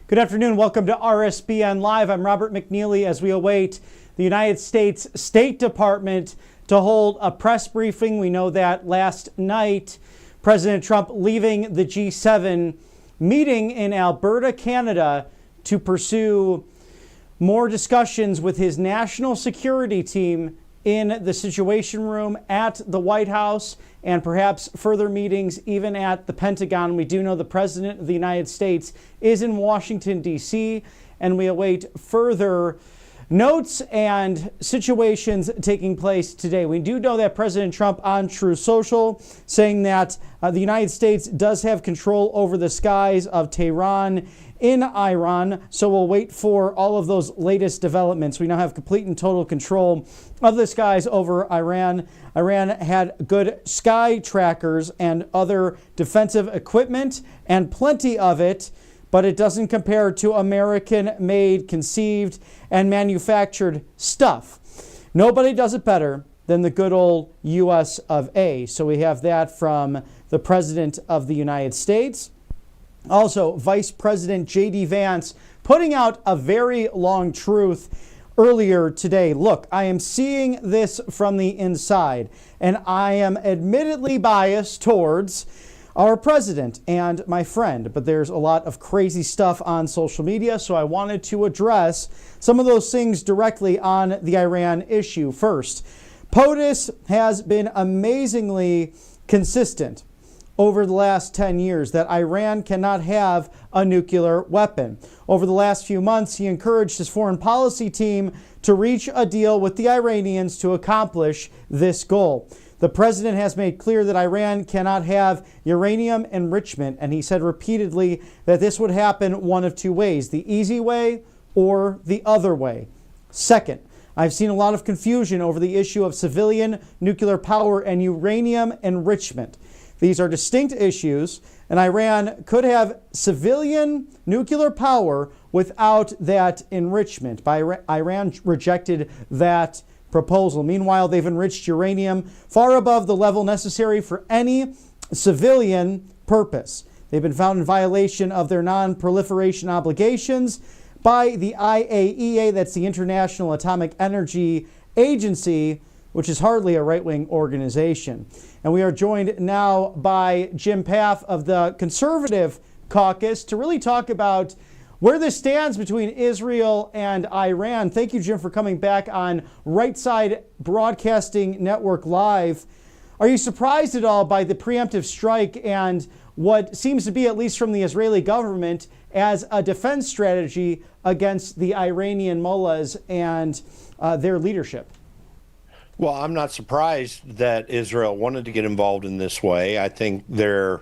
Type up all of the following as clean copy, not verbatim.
Good afternoon. Welcome to RSBN Live. I'm Robert McNeely as we await the United States State Department to hold a press briefing. We know that last night, President Trump leaving the G7 meeting in Alberta, Canada, to pursue more discussions with his national security team in the Situation Room at the White House, and perhaps further meetings even at the Pentagon. We do know the President of the United States is in Washington, D.C., and we await further notes and situations taking place today. We do know that President Trump on Truth Social saying that the United States does have control over the skies of Tehran in Iran, so we'll wait for all of those latest developments. We now have complete and total control of the skies over Iran. Iran had good sky trackers and other defensive equipment, and plenty of it, but it doesn't compare to American-made, conceived, and manufactured stuff. Nobody does it better than the good old U.S. of A. So we have that from the President of the United States. Also, Vice President J.D. Vance putting out a very long truth earlier today. Look, I am seeing this from the inside, and I am admittedly biased towards our president and my friend, but there's a lot of crazy stuff on social media, so I wanted to address some of those things directly on the Iran issue. First, POTUS has been amazingly consistent over the last 10 years that Iran cannot have a nuclear weapon. Over the last few months, he encouraged his foreign policy team to reach a deal with the Iranians to accomplish this goal. The president has made clear that Iran cannot have uranium enrichment, and he said repeatedly that this would happen one of two ways, the easy way or the other way. Second, I've seen a lot of confusion over the issue of civilian nuclear power and uranium enrichment. These are distinct issues, and Iran could have civilian nuclear power without that enrichment. Iran rejected that proposal. Meanwhile, they've enriched uranium far above the level necessary for any civilian purpose. They've been found in violation of their non-proliferation obligations by the IAEA, that's the International Atomic Energy Agency, which is hardly a right-wing organization. And we are joined now by Jim Paff of the Conservative Caucus to really talk about where this stands between Israel and Iran. Thank you, Jim, for coming back on Right Side Broadcasting Network Live. Are you surprised at all by the preemptive strike and what seems to be, at least from the Israeli government, as a defense strategy against the Iranian mullahs and their leadership? Well, I'm not surprised that Israel wanted to get involved in this way. I think there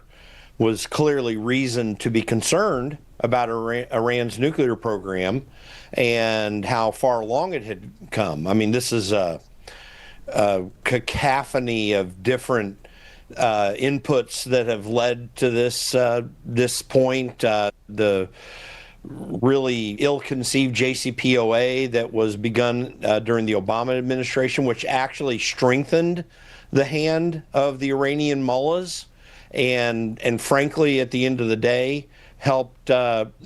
was clearly reason to be concerned about Iran's nuclear program and how far along it had come. I mean, this is a cacophony of different inputs that have led to this point. The really ill-conceived JCPOA that was begun during the Obama administration, which actually strengthened the hand of the Iranian mullahs and frankly, at the end of the day, helped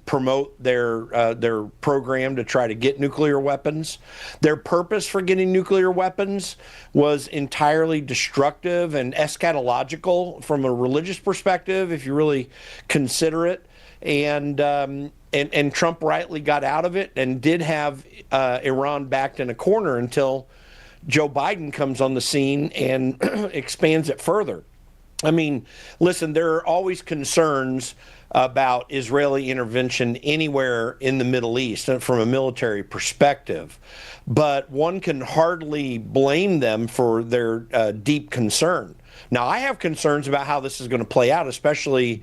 promote their program to try to get nuclear weapons. Their purpose for getting nuclear weapons was entirely destructive and eschatological from a religious perspective, if you really consider it. And Trump rightly got out of it and did have Iran backed in a corner until Joe Biden comes on the scene and expands it further. I mean, listen, there are always concerns about Israeli intervention anywhere in the Middle East from a military perspective, but one can hardly blame them for their deep concern. Now, I have concerns about how this is going to play out, especially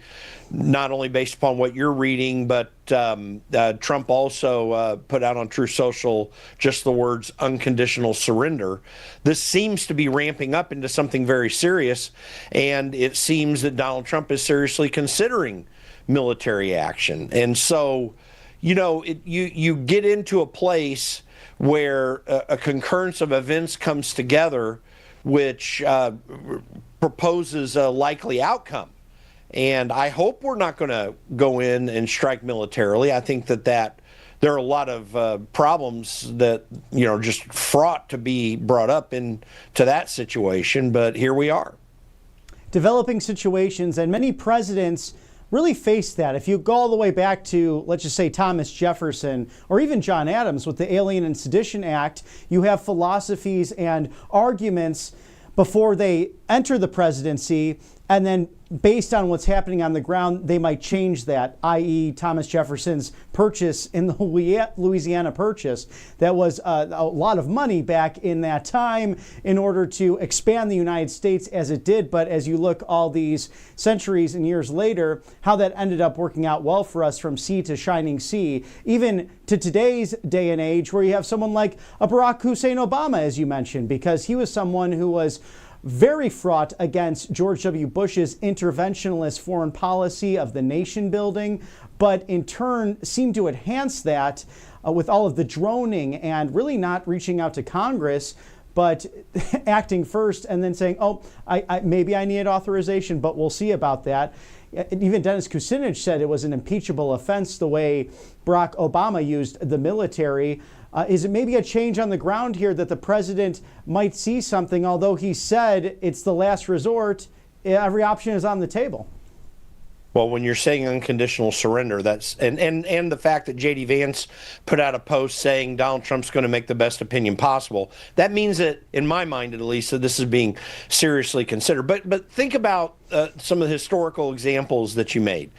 not only based upon what you're reading, but Trump also put out on Truth Social just the words unconditional surrender. This seems to be ramping up into something very serious, and it seems that Donald Trump is seriously considering military action. And so, you know, you get into a place where a concurrence of events comes together which proposes a likely outcome. And I hope we're not going to go in and strike militarily. I think that there are a lot of problems that, just fraught to be brought up into that situation. But here we are. Developing situations, and many presidents really faced that. If you go all the way back to, let's just say, Thomas Jefferson or even John Adams with the Alien and Sedition Act, you have philosophies and arguments before they enter the presidency, and then based on what's happening on the ground, they might change that, i.e. Thomas Jefferson's purchase in the Louisiana Purchase. That was a lot of money back in that time in order to expand the United States as it did. But as you look all these centuries and years later, how that ended up working out well for us from sea to shining sea, even to today's day and age, where you have someone like a Barack Hussein Obama, as you mentioned, because he was someone who was very fraught against George W. Bush's interventionist foreign policy of the nation building, but in turn seemed to enhance that with all of the droning and really not reaching out to Congress, but acting first and then saying, oh, maybe I need authorization, but we'll see about that. Even Dennis Kucinich said it was an impeachable offense the way Barack Obama used the military. Is it maybe a change on the ground here that the president might see something, although he said it's the last resort, every option is on the table? Well, when you're saying unconditional surrender, that's and the fact that J.D. Vance put out a post saying Donald Trump's going to make the best opinion possible, that means that, in my mind at least, that this is being seriously considered. But think about some of the historical examples that you made.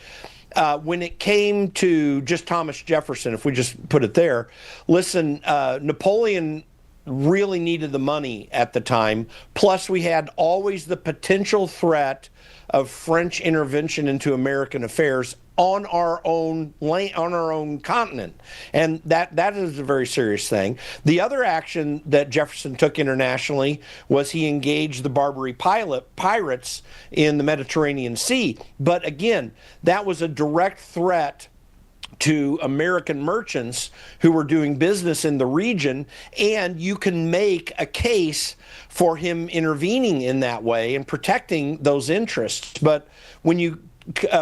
When it came to just Thomas Jefferson, if we just put it there, listen, Napoleon really needed the money at the time. Plus, we had always the potential threat of French intervention into American affairs on our own land, on our own continent, and that is a very serious thing. The other action that Jefferson took internationally was he engaged the Barbary pirates in the Mediterranean Sea. But again, that was a direct threat to American merchants who were doing business in the region, and you can make a case for him intervening in that way and protecting those interests. But when you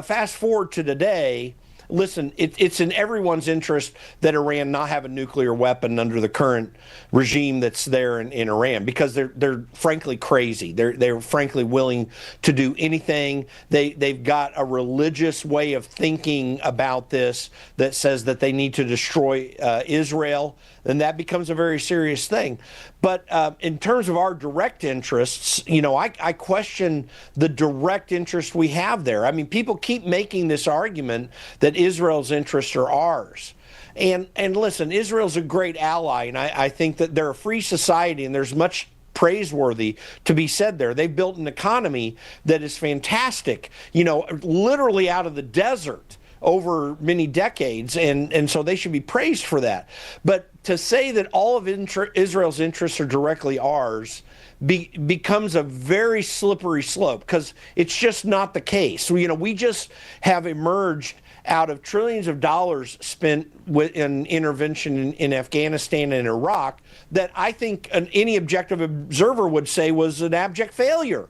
fast forward to today, listen, it's in everyone's interest that Iran not have a nuclear weapon under the current regime that's there in Iran, because they're frankly crazy. They're frankly willing to do anything. They've got a religious way of thinking about this that says that they need to destroy Israel. Then that becomes a very serious thing. But in terms of our direct interests, I question the direct interest we have there. I mean, people keep making this argument that Israel's interests are ours. And listen, Israel's a great ally, and I think that they're a free society, and there's much praiseworthy to be said there. They've built an economy that is fantastic, literally out of the desert over many decades, and so they should be praised for that. But to say that all of Israel's interests are directly ours becomes a very slippery slope, because it's just not the case. We just have emerged out of trillions of dollars spent in intervention in Afghanistan and Iraq that I think any objective observer would say was an abject failure.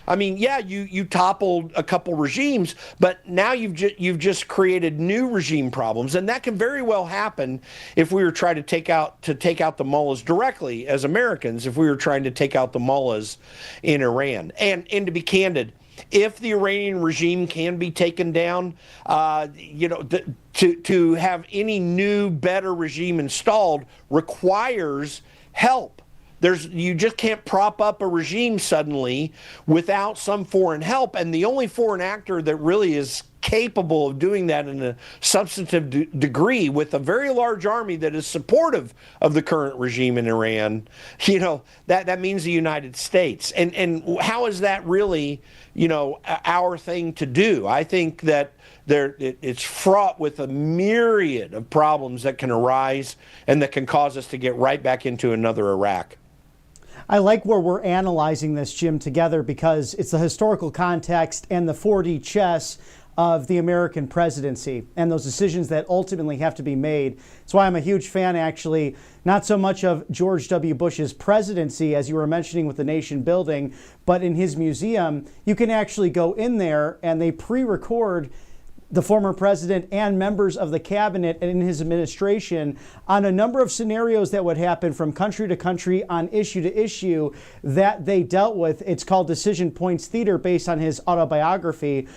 I mean, yeah, you toppled a couple regimes, but now you've just created new regime problems, and that can very well happen if we were trying to take out the mullahs directly as Americans. If we were trying to take out the mullahs in Iran, and to be candid, if the Iranian regime can be taken down, to have any new, better regime installed requires help. You just can't prop up a regime suddenly without some foreign help. And the only foreign actor that really is capable of doing that in a substantive degree, with a very large army that is supportive of the current regime in Iran, that means the United States. And how is that really, our thing to do? I think that it's fraught with a myriad of problems that can arise and that can cause us to get right back into another Iraq. I like where we're analyzing this, Jim, together, because it's the historical context and the 4D chess of the American presidency and those decisions that ultimately have to be made. That's why I'm a huge fan, actually, not so much of George W. Bush's presidency, as you were mentioning with the nation building, but in his museum, you can actually go in there and they pre-record the former president and members of the cabinet and in his administration on a number of scenarios that would happen from country to country on issue to issue that they dealt with. It's called Decision Points Theater, based on his autobiography.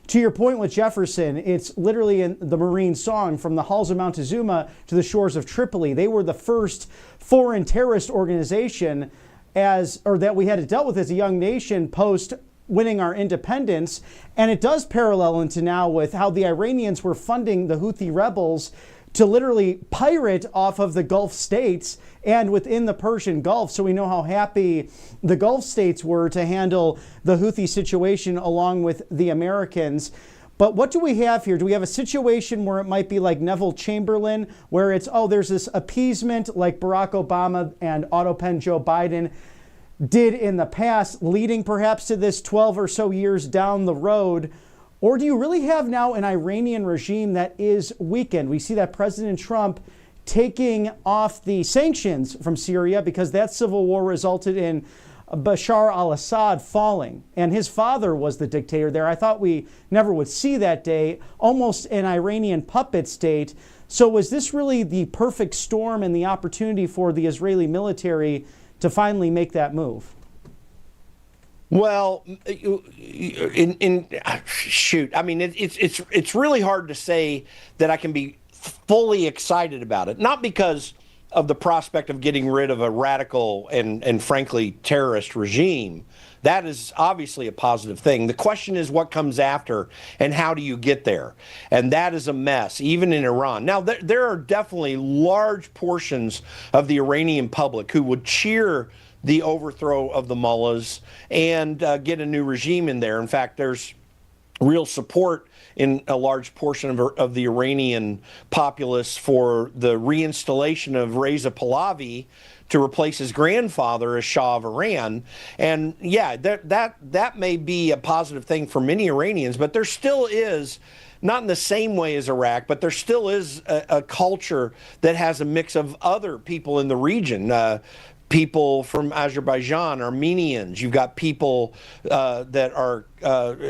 To your point with Jefferson, it's literally in the Marine song, from the halls of Montezuma to the shores of Tripoli. They were the first foreign terrorist organization that we had dealt with as a young nation post winning our independence. And it does parallel into now with how the Iranians were funding the Houthi rebels to literally pirate off of the Gulf states and within the Persian Gulf. So we know how happy the Gulf states were to handle the Houthi situation along with the Americans. But what do we have here? Do we have a situation where it might be like Neville Chamberlain, where it's, there's this appeasement like Barack Obama and autopen Joe Biden did in the past, leading perhaps to this 12 or so years down the road? Or do you really have now an Iranian regime that is weakened? We see that President Trump taking off the sanctions from Syria because that civil war resulted in Bashar al-Assad falling, and his father was the dictator there. I thought we never would see that day, almost an Iranian puppet state. So was this really the perfect storm and the opportunity for the Israeli military to finally make that move? Well, shoot, I mean, it's really hard to say that I can be fully excited about it. Not because of the prospect of getting rid of a radical and frankly terrorist regime. That is obviously a positive thing. The question is what comes after and how do you get there? And that is a mess, even in Iran. Now, there are definitely large portions of the Iranian public who would cheer the overthrow of the mullahs and get a new regime in there. In fact, there's real support in a large portion of the Iranian populace for the reinstallation of Reza Pahlavi to replace his grandfather as Shah of Iran. And yeah, that may be a positive thing for many Iranians, but there still is, not in the same way as Iraq, but there still is a culture that has a mix of other people in the region. People from Azerbaijan, Armenians. You've got people that are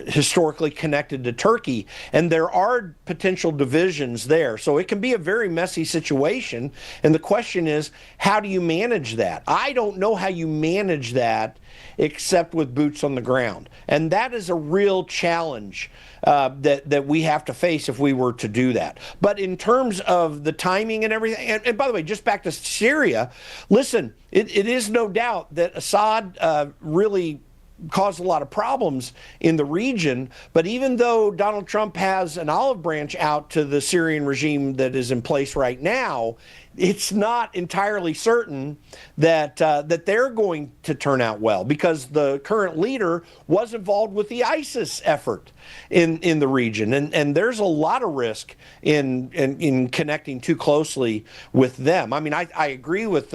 historically connected to Turkey, and there are potential divisions there. So it can be a very messy situation, and the question is, how do you manage that? I don't know how you manage that except with boots on the ground, and that is a real challenge that we have to face if we were to do that. But in terms of the timing and everything, and by the way, just back to Syria, listen, it is no doubt that Assad really caused a lot of problems in the region. But even though Donald Trump has an olive branch out to the Syrian regime that is in place right now, it's not entirely certain that that they're going to turn out well, because the current leader was involved with the ISIS effort in the region, and there's a lot of risk in connecting too closely with them. I mean, I agree with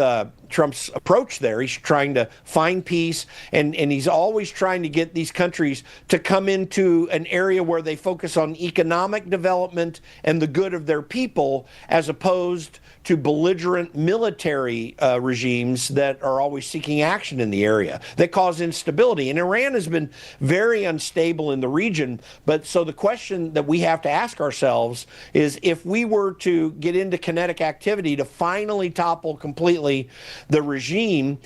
Trump's approach there. He's trying to find peace, and he's always trying to get these countries to come into an area where they focus on economic development and the good of their people, as opposed to belligerent military regimes that are always seeking action in the area that cause instability. And Iran has been very unstable in the region. But so the question that we have to ask ourselves is, if we were to get into kinetic activity to finally topple completely the regime,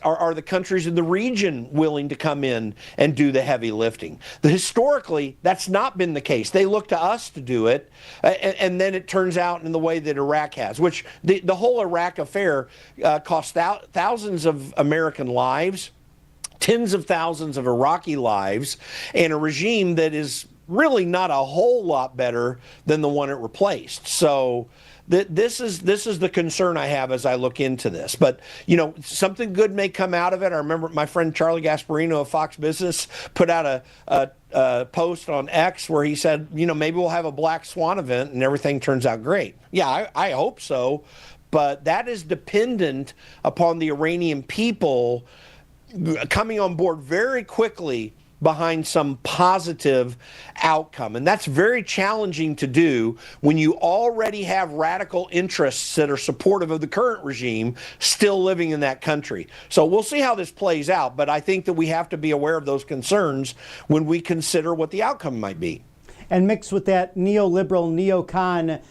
are the countries in the region willing to come in and do the heavy lifting? Historically, that's not been the case. They look to us to do it, and then it turns out in the way that Iraq has, which the whole Iraq affair cost thousands of American lives, tens of thousands of Iraqi lives, and a regime that is really not a whole lot better than the one it replaced. So this is the concern I have as I look into this. But, you know, something good may come out of it. I remember my friend Charlie Gasparino of Fox Business put out a post on X where he said, you know, maybe we'll have a black swan event and everything turns out great. Yeah, I hope so. But that is dependent upon the Iranian people coming on board very quickly behind some positive outcome. And that's very challenging to do when you already have radical interests that are supportive of the current regime still living in that country. So we'll see how this plays out, but I think that we have to be aware of those concerns when we consider what the outcome might be. And mixed with that neoliberal, neocon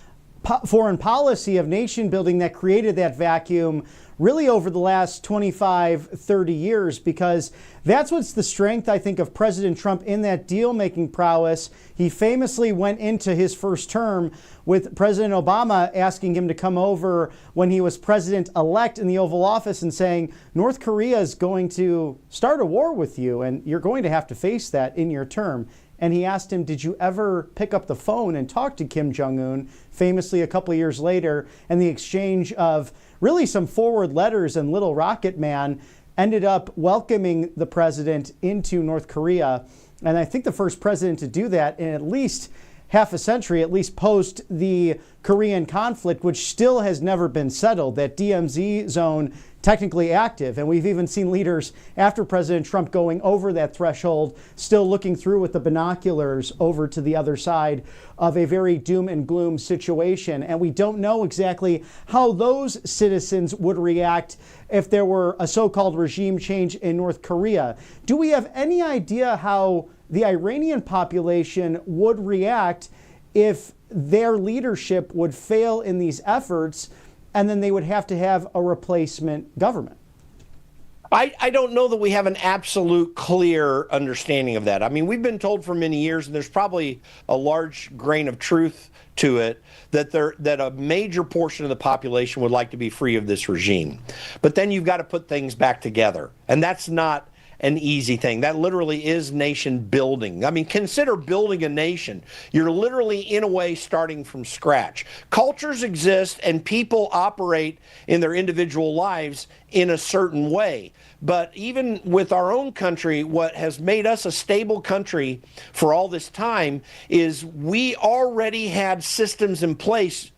foreign policy of nation building that created that vacuum really over the last 25, 30 years, because that's what's the strength, I think, of President Trump in that deal-making prowess. He famously went into his first term with President Obama asking him to come over when he was president-elect in the Oval Office and saying, North Korea is going to start a war with you, and you're going to have to face that in your term. And he asked him, did you ever pick up the phone and talk to Kim Jong-un, famously a couple of years later, and the exchange of really some forward letters, and Little Rocket Man ended up welcoming the president into North Korea. And I think the first president to do that in at least half a century, at least post the Korean conflict, which still has never been settled, that DMZ zone technically active. And we've even seen leaders after President Trump going over that threshold, still looking through with the binoculars over to the other side of a very doom and gloom situation. And we don't know exactly how those citizens would react if there were a so-called regime change in North Korea. Do we have any idea how the Iranian population would react if their leadership would fail in these efforts, and then they would have to have a replacement government? I don't know that we have an absolute clear understanding of that. I mean, we've been told for many years, and there's probably a large grain of truth to it, that a major portion of the population would like to be free of this regime. But then you've got to put things back together, and that's not an easy thing. That literally is nation building. I mean, consider building a nation. You're literally, in a way, starting from scratch. Cultures exist and people operate in their individual lives in a certain way. But even with our own country, what has made us a stable country for all this time is we already had systems in place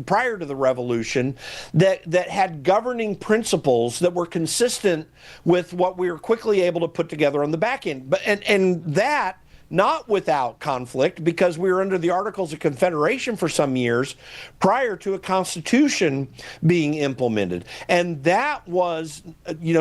prior to the revolution that had governing principles that were consistent with what we were quickly able to put together on the back end. But and that not without conflict, because we were under the Articles of Confederation for some years prior to a constitution being implemented. And that was,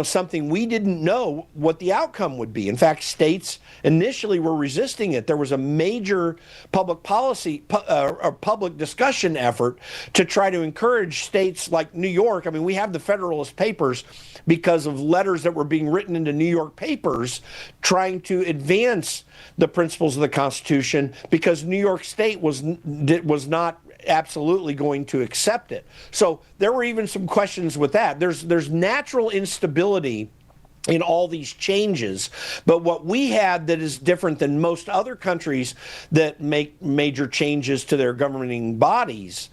something we didn't know what the outcome would be. In fact, states initially were resisting it. There was a major public policy, public discussion effort to try to encourage states like New York. I mean, we have the Federalist Papers because of letters that were being written into New York papers trying to advance the principles of the Constitution, because New York State was not absolutely going to accept it. So there were even some questions with that. There's natural instability in all these changes, but what we had that is different than most other countries that make major changes to their governing bodies,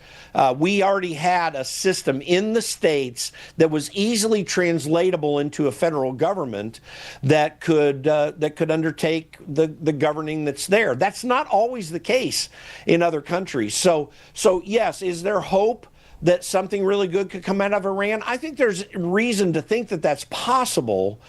we already had a system in the states that was easily translatable into a federal government that could undertake the governing that's there. That's not always the case in other countries. So yes, is there hope that something really good could come out of Iran? I think there's reason to think that that's possible,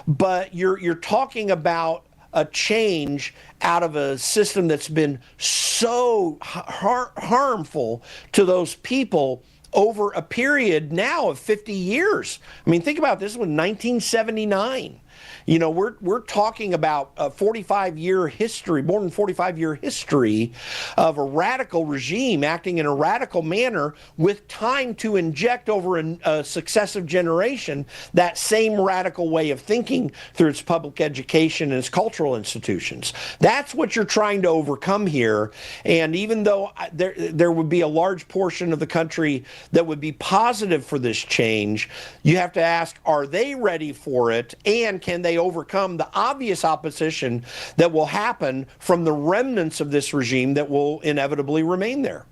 but you're talking about a change out of a system that's been so harmful to those people over a period now of 50 years. I mean, think about this: in 1979. We're talking about a 45-year history, more than 45-year history of a radical regime acting in a radical manner with time to inject over a successive generation that same radical way of thinking through its public education and its cultural institutions. That's what you're trying to overcome here. And even though there would be a large portion of the country that would be positive for this change, you have to ask, are they ready for it? And can they overcome the obvious opposition that will happen from the remnants of this regime that will inevitably remain there?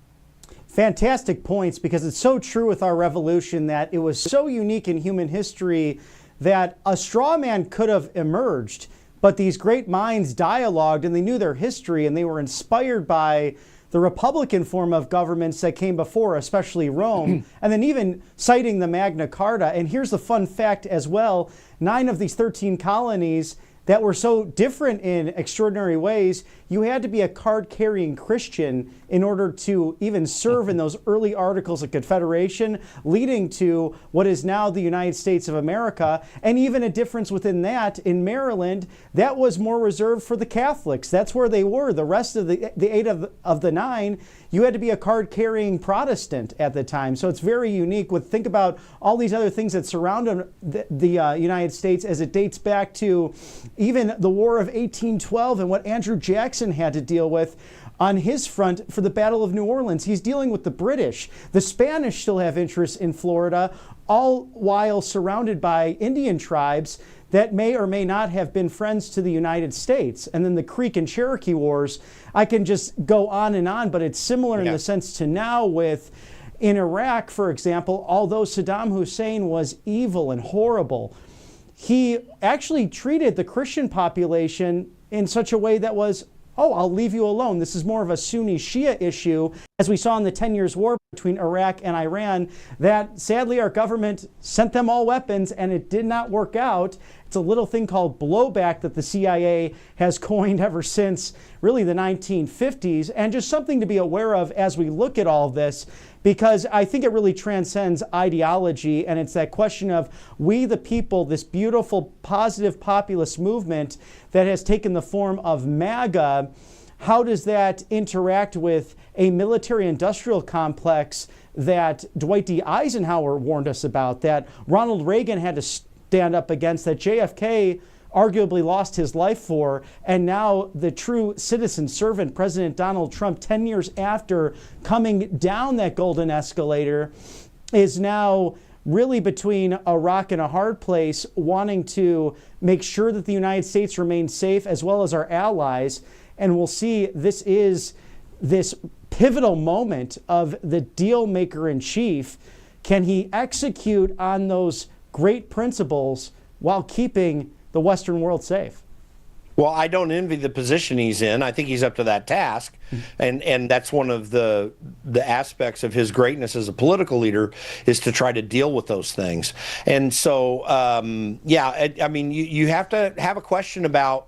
Fantastic points, because it's so true with our revolution that it was so unique in human history that a straw man could have emerged, but these great minds dialogued and they knew their history and they were inspired by the Republican form of governments that came before, especially Rome, and then even citing the Magna Carta. And here's the fun fact as well: 9 of these 13 colonies, that were so different in extraordinary ways. You had to be a card-carrying Christian in order to even serve in those early Articles of Confederation, leading to what is now the United States of America. And even a difference within that, in Maryland, that was more reserved for the Catholics. That's where they were. The rest of the 8 of the 9, you had to be a card-carrying Protestant at the time. So it's very unique. Think about all these other things that surround the United States as it dates back to even the War of 1812 and what Andrew Jackson had to deal with on his front for the Battle of New Orleans. He's dealing with the British. The Spanish still have interests in Florida, all while surrounded by Indian tribes that may or may not have been friends to the United States. And then the Creek and Cherokee Wars, I can just go on and on, but it's similar in the sense to now with in Iraq, for example, although Saddam Hussein was evil and horrible, he actually treated the Christian population in such a way that was, oh, I'll leave you alone. This is more of a Sunni Shia issue, as we saw in the 10 Years' War between Iraq and Iran, that sadly our government sent them all weapons and it did not work out. It's a little thing called blowback that the CIA has coined ever since really the 1950s, and just something to be aware of as we look at all of this, because I think it really transcends ideology, and it's that question of we the people, this beautiful positive populist movement that has taken the form of MAGA. How does that interact with a military-industrial complex that Dwight D. Eisenhower warned us about, that Ronald Reagan had to stand up against, that JFK arguably lost his life for, and now the true citizen servant, President Donald Trump, 10 years after coming down that golden escalator, is now really between a rock and a hard place, wanting to make sure that the United States remains safe as well as our allies. And we'll see, this is this pivotal moment of the deal maker in chief. Can he execute on those great principles while keeping the Western world safe? Well, I don't envy the position he's in. I think he's up to that task. And that's one of the aspects of his greatness as a political leader, is to try to deal with those things. And so, I mean, you have to have a question about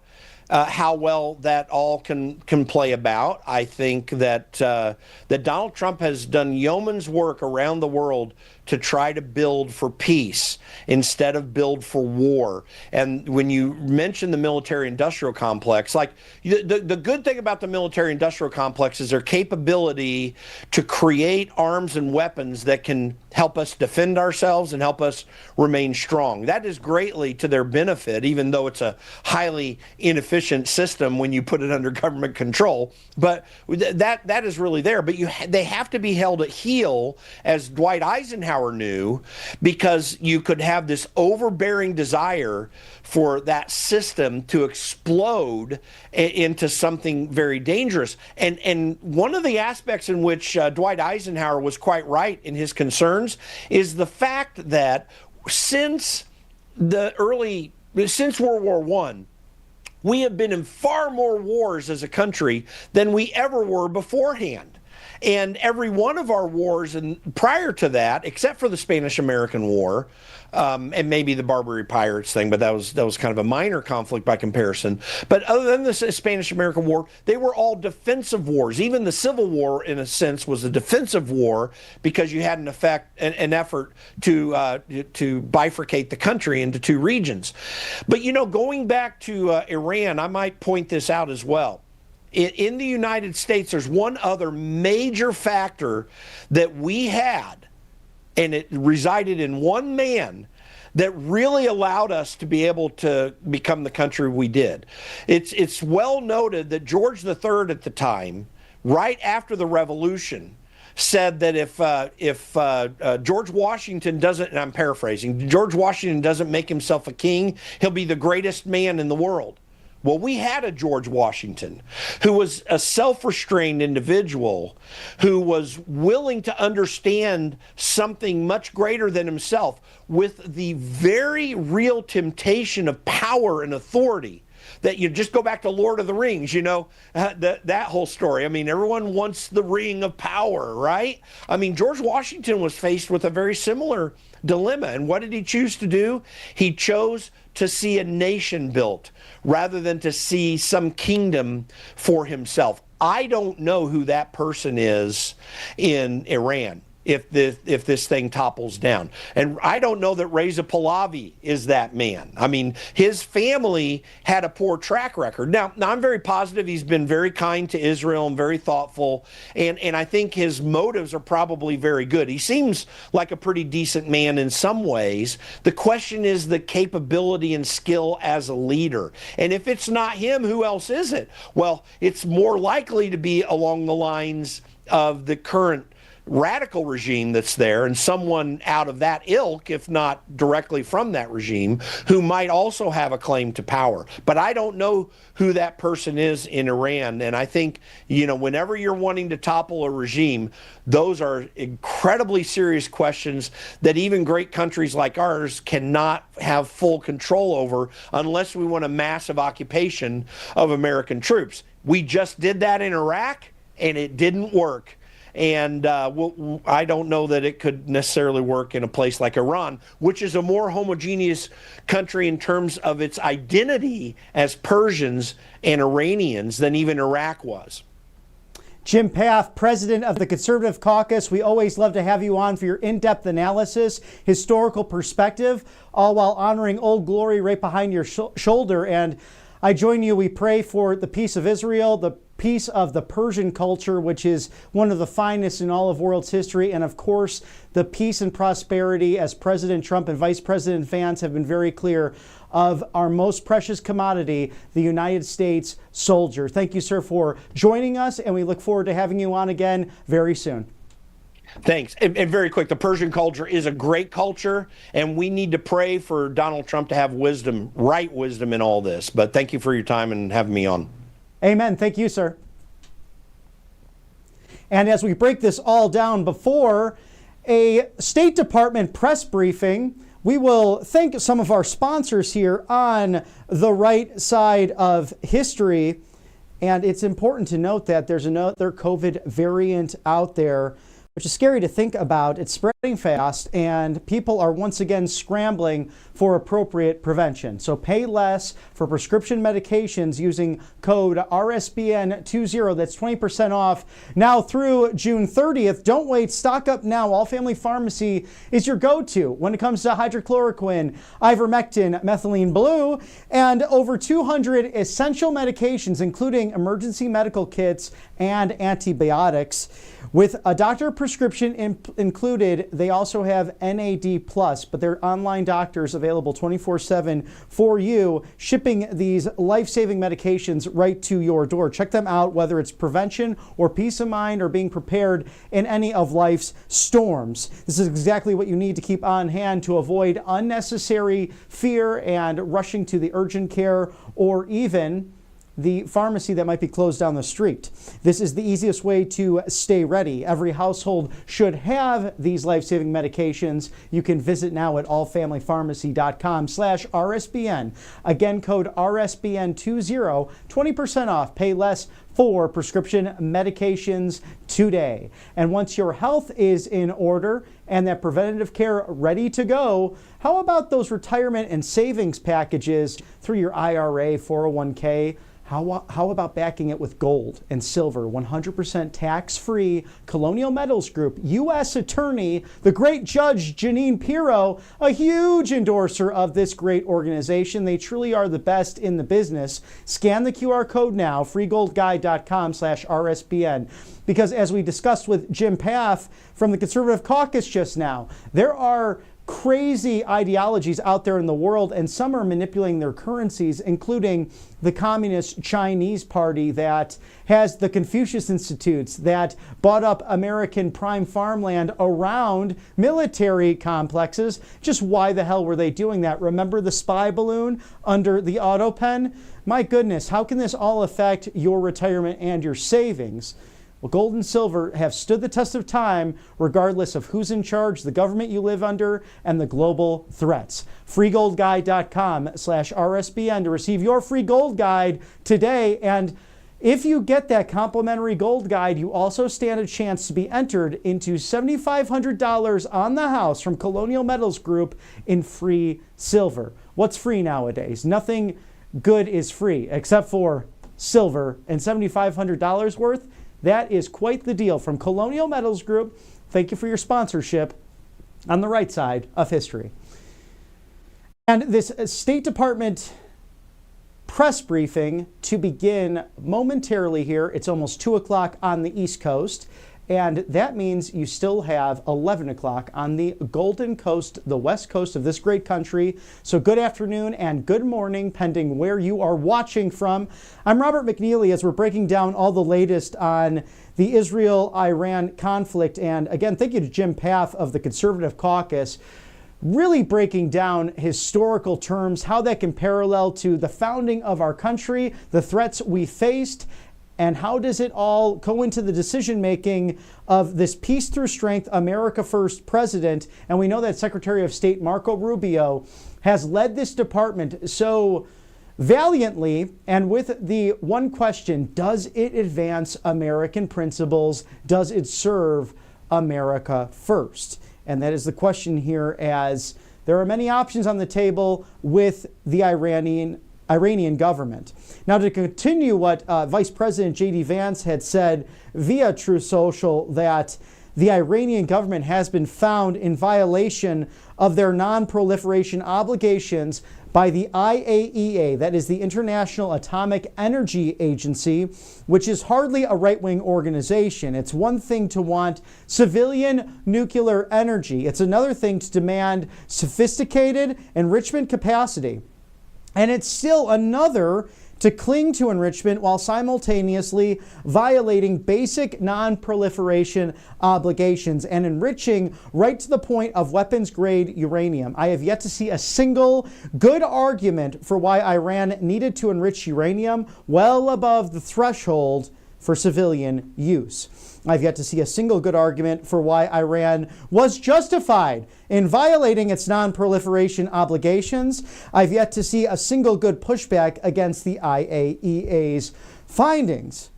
how well that all can play about. I think that that Donald Trump has done yeoman's work around the world to try to build for peace instead of build for war. And when you mention the military-industrial complex, like the good thing about the military-industrial complex is their capability to create arms and weapons that can help us defend ourselves and help us remain strong. That is greatly to their benefit, even though it's a highly inefficient system when you put it under government control. But that is really there. But they have to be held at heel, as Dwight Eisenhower knew, because you could have this overbearing desire for that system to explode into something very dangerous. And one of the aspects in which Dwight Eisenhower was quite right in his concerns is the fact that since World War I, we have been in far more wars as a country than we ever were beforehand. And every one of our wars, and prior to that, except for the Spanish-American War, and maybe the Barbary Pirates thing, but that was kind of a minor conflict by comparison. But other than the Spanish-American War, they were all defensive wars. Even the Civil War, in a sense, was a defensive war because you had an effort to bifurcate the country into two regions. But going back to Iran, I might point this out as well. In the United States, there's one other major factor that we had, and it resided in one man, that really allowed us to be able to become the country we did. It's well noted that George III at the time, right after the Revolution, said that if George Washington doesn't, and I'm paraphrasing, George Washington doesn't make himself a king, he'll be the greatest man in the world. Well, we had a George Washington who was a self-restrained individual who was willing to understand something much greater than himself, with the very real temptation of power and authority that you just go back to Lord of the Rings, that whole story. I mean, everyone wants the ring of power, right? I mean, George Washington was faced with a very similar dilemma. And what did he choose to do? He chose to see a nation built rather than to see some kingdom for himself. I don't know who that person is in Iran if this thing topples down. And I don't know that Reza Pahlavi is that man. I mean, his family had a poor track record. Now I'm very positive he's been very kind to Israel and very thoughtful, and I think his motives are probably very good. He seems like a pretty decent man in some ways. The question is the capability and skill as a leader. And if it's not him, who else is it? Well, it's more likely to be along the lines of the current radical regime that's there, and someone out of that ilk, if not directly from that regime, who might also have a claim to power. But I don't know who that person is in Iran. And I think, whenever you're wanting to topple a regime, those are incredibly serious questions that even great countries like ours cannot have full control over unless we want a massive occupation of American troops. We just did that in Iraq, and it didn't work. And I don't know that it could necessarily work in a place like Iran, which is a more homogeneous country in terms of its identity as Persians and Iranians than even Iraq was. Jim Path, president of the Conservative Caucus. We always love to have you on for your in-depth analysis, historical perspective, all while honoring Old Glory right behind your shoulder. And I join you. We pray for the peace of Israel, the piece of the Persian culture, which is one of the finest in all of world's history, and of course the peace and prosperity, as President Trump and Vice President Vance have been very clear, of our most precious commodity, the United States soldier. Thank you, sir, for joining us, and we look forward to having you on again very soon. Thanks. And very quick, the Persian culture is a great culture, and we need to pray for Donald Trump to have wisdom, right wisdom in all this. But thank you for your time and having me on. Amen. Thank you, sir. And as we break this all down, before a State Department press briefing, we will thank some of our sponsors here on the right side of history. And it's important to note that there's another COVID variant out there, which is scary to think about. It's spreading fast, and people are once again scrambling for appropriate prevention. So pay less for prescription medications using code RSBN20. That's 20% off now through June 30th. Don't wait. Stock up now. All Family Pharmacy is your go-to when it comes to hydrochloroquine, ivermectin, methylene blue, and over 200 essential medications, including emergency medical kits and antibiotics. With a doctor prescription included, they also have NAD+, but they're online doctors available 24/7 for you, shipping these life-saving medications right to your door. Check them out, whether it's prevention or peace of mind or being prepared in any of life's storms. This is exactly what you need to keep on hand to avoid unnecessary fear and rushing to the urgent care or even the pharmacy that might be closed down the street. This is the easiest way to stay ready. Every household should have these life-saving medications. You can visit now at allfamilypharmacy.com/RSBN. Again, code RSBN20, 20% off. Pay less for prescription medications today. And once your health is in order and that preventative care ready to go, how about those retirement and savings packages through your IRA, 401k? How about backing it with gold and silver, 100% tax-free? Colonial Metals Group, U.S. Attorney, the great Judge Janine Pirro, a huge endorser of this great organization. They truly are the best in the business. Scan the QR code now, freegoldguide.com/RSBN. Because as we discussed with Jim Path from the Conservative Caucus just now, there are crazy ideologies out there in the world, and some are manipulating their currencies, including the Communist Chinese Party that has the Confucius Institutes that bought up American prime farmland around military complexes. Just why the hell were they doing that? Remember the spy balloon under the auto pen? My goodness, how can this all affect your retirement and your savings? Well, gold and silver have stood the test of time regardless of who's in charge, the government you live under, and the global threats. freegoldguide.com/RSBN to receive your free gold guide today. And if you get that complimentary gold guide, you also stand a chance to be entered into $7,500 on the house from Colonial Metals Group in free silver. What's free nowadays? Nothing good is free except for silver, and $7,500 worth. That is quite the deal from Colonial Metals Group. Thank you for your sponsorship on the right side of history. And this State Department press briefing to begin momentarily here. It's almost 2 o'clock on the East Coast, and that means you still have 11 o'clock on the Golden Coast, the West Coast of this great country. So good afternoon and good morning, pending where you are watching from. I'm Robert McNeely as we're breaking down all the latest on the Israel-Iran conflict. And again, thank you to Jim Path of the Conservative Caucus, really breaking down historical terms, how that can parallel to the founding of our country, the threats we faced, and how does it all go into the decision-making of this peace through strength, America First president. And we know that Secretary of State Marco Rubio has led this department so valiantly, and with the one question: does it advance American principles? Does it serve America first? And that is the question here, as there are many options on the table with the Iranian government. Now, to continue what Vice President J.D. Vance had said via Truth Social, that the Iranian government has been found in violation of their non-proliferation obligations by the IAEA, that is the International Atomic Energy Agency, which is hardly a right-wing organization. It's one thing to want civilian nuclear energy. It's another thing to demand sophisticated enrichment capacity. And it's still another to cling to enrichment while simultaneously violating basic non-proliferation obligations and enriching right to the point of weapons-grade uranium. I have yet to see a single good argument for why Iran needed to enrich uranium well above the threshold for civilian use. I've yet to see a single good argument for why Iran was justified in violating its non-proliferation obligations. I've yet to see a single good pushback against the IAEA's findings.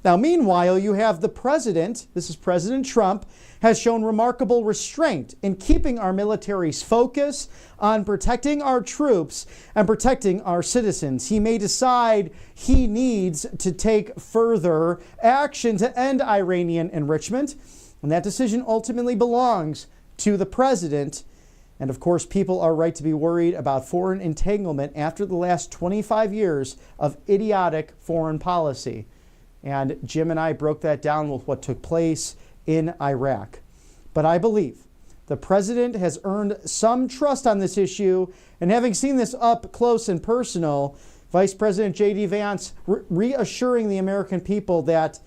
Now, meanwhile, you have the president, this is President Trump, has shown remarkable restraint in keeping our military's focus on protecting our troops and protecting our citizens. He may decide he needs to take further action to end Iranian enrichment, and that decision ultimately belongs to the president. And of course, people are right to be worried about foreign entanglement after the last 25 years of idiotic foreign policy. And Jim and I broke that down with what took place in Iraq. But I believe the president has earned some trust on this issue, and having seen this up close and personal, Vice President J.D. Vance reassuring the American people that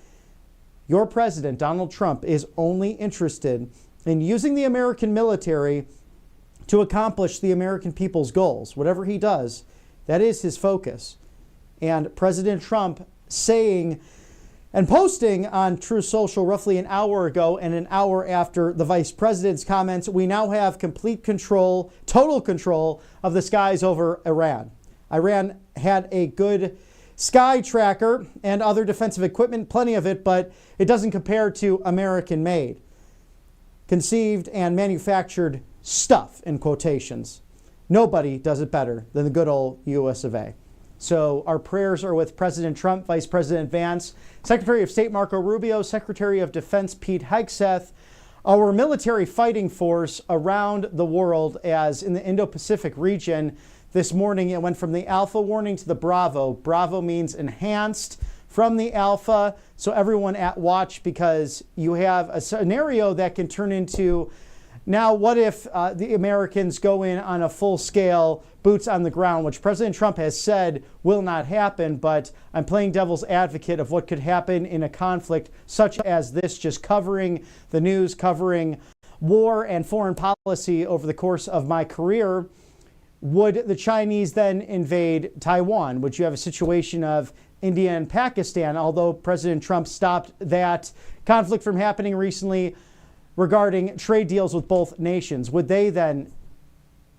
your president, Donald Trump, is only interested in using the American military to accomplish the American people's goals. Whatever he does, that is his focus. And President Trump saying and posting on Truth Social roughly an hour ago and an hour after the vice president's comments, we now have complete control, total control of the skies over Iran. Iran had a good sky tracker and other defensive equipment, plenty of it, but it doesn't compare to American-made, conceived and manufactured stuff, in quotations. Nobody does it better than the good old US of A. So our prayers are with President Trump, Vice President Vance, Secretary of State Marco Rubio, Secretary of Defense Pete Hegseth, our military fighting force around the world, as in the Indo-Pacific region. This morning it went from the Alpha warning to the Bravo. Bravo means enhanced from the Alpha. So everyone at watch, because you have a scenario that can turn into, now what if the Americans go in on a full-scale boots on the ground, which President Trump has said will not happen, but I'm playing devil's advocate of what could happen in a conflict such as this, just covering the news, covering war and foreign policy over the course of my career. would the Chinese then invade Taiwan? Would you have a situation of India and Pakistan, although President Trump stopped that conflict from happening recently regarding trade deals with both nations? Would they then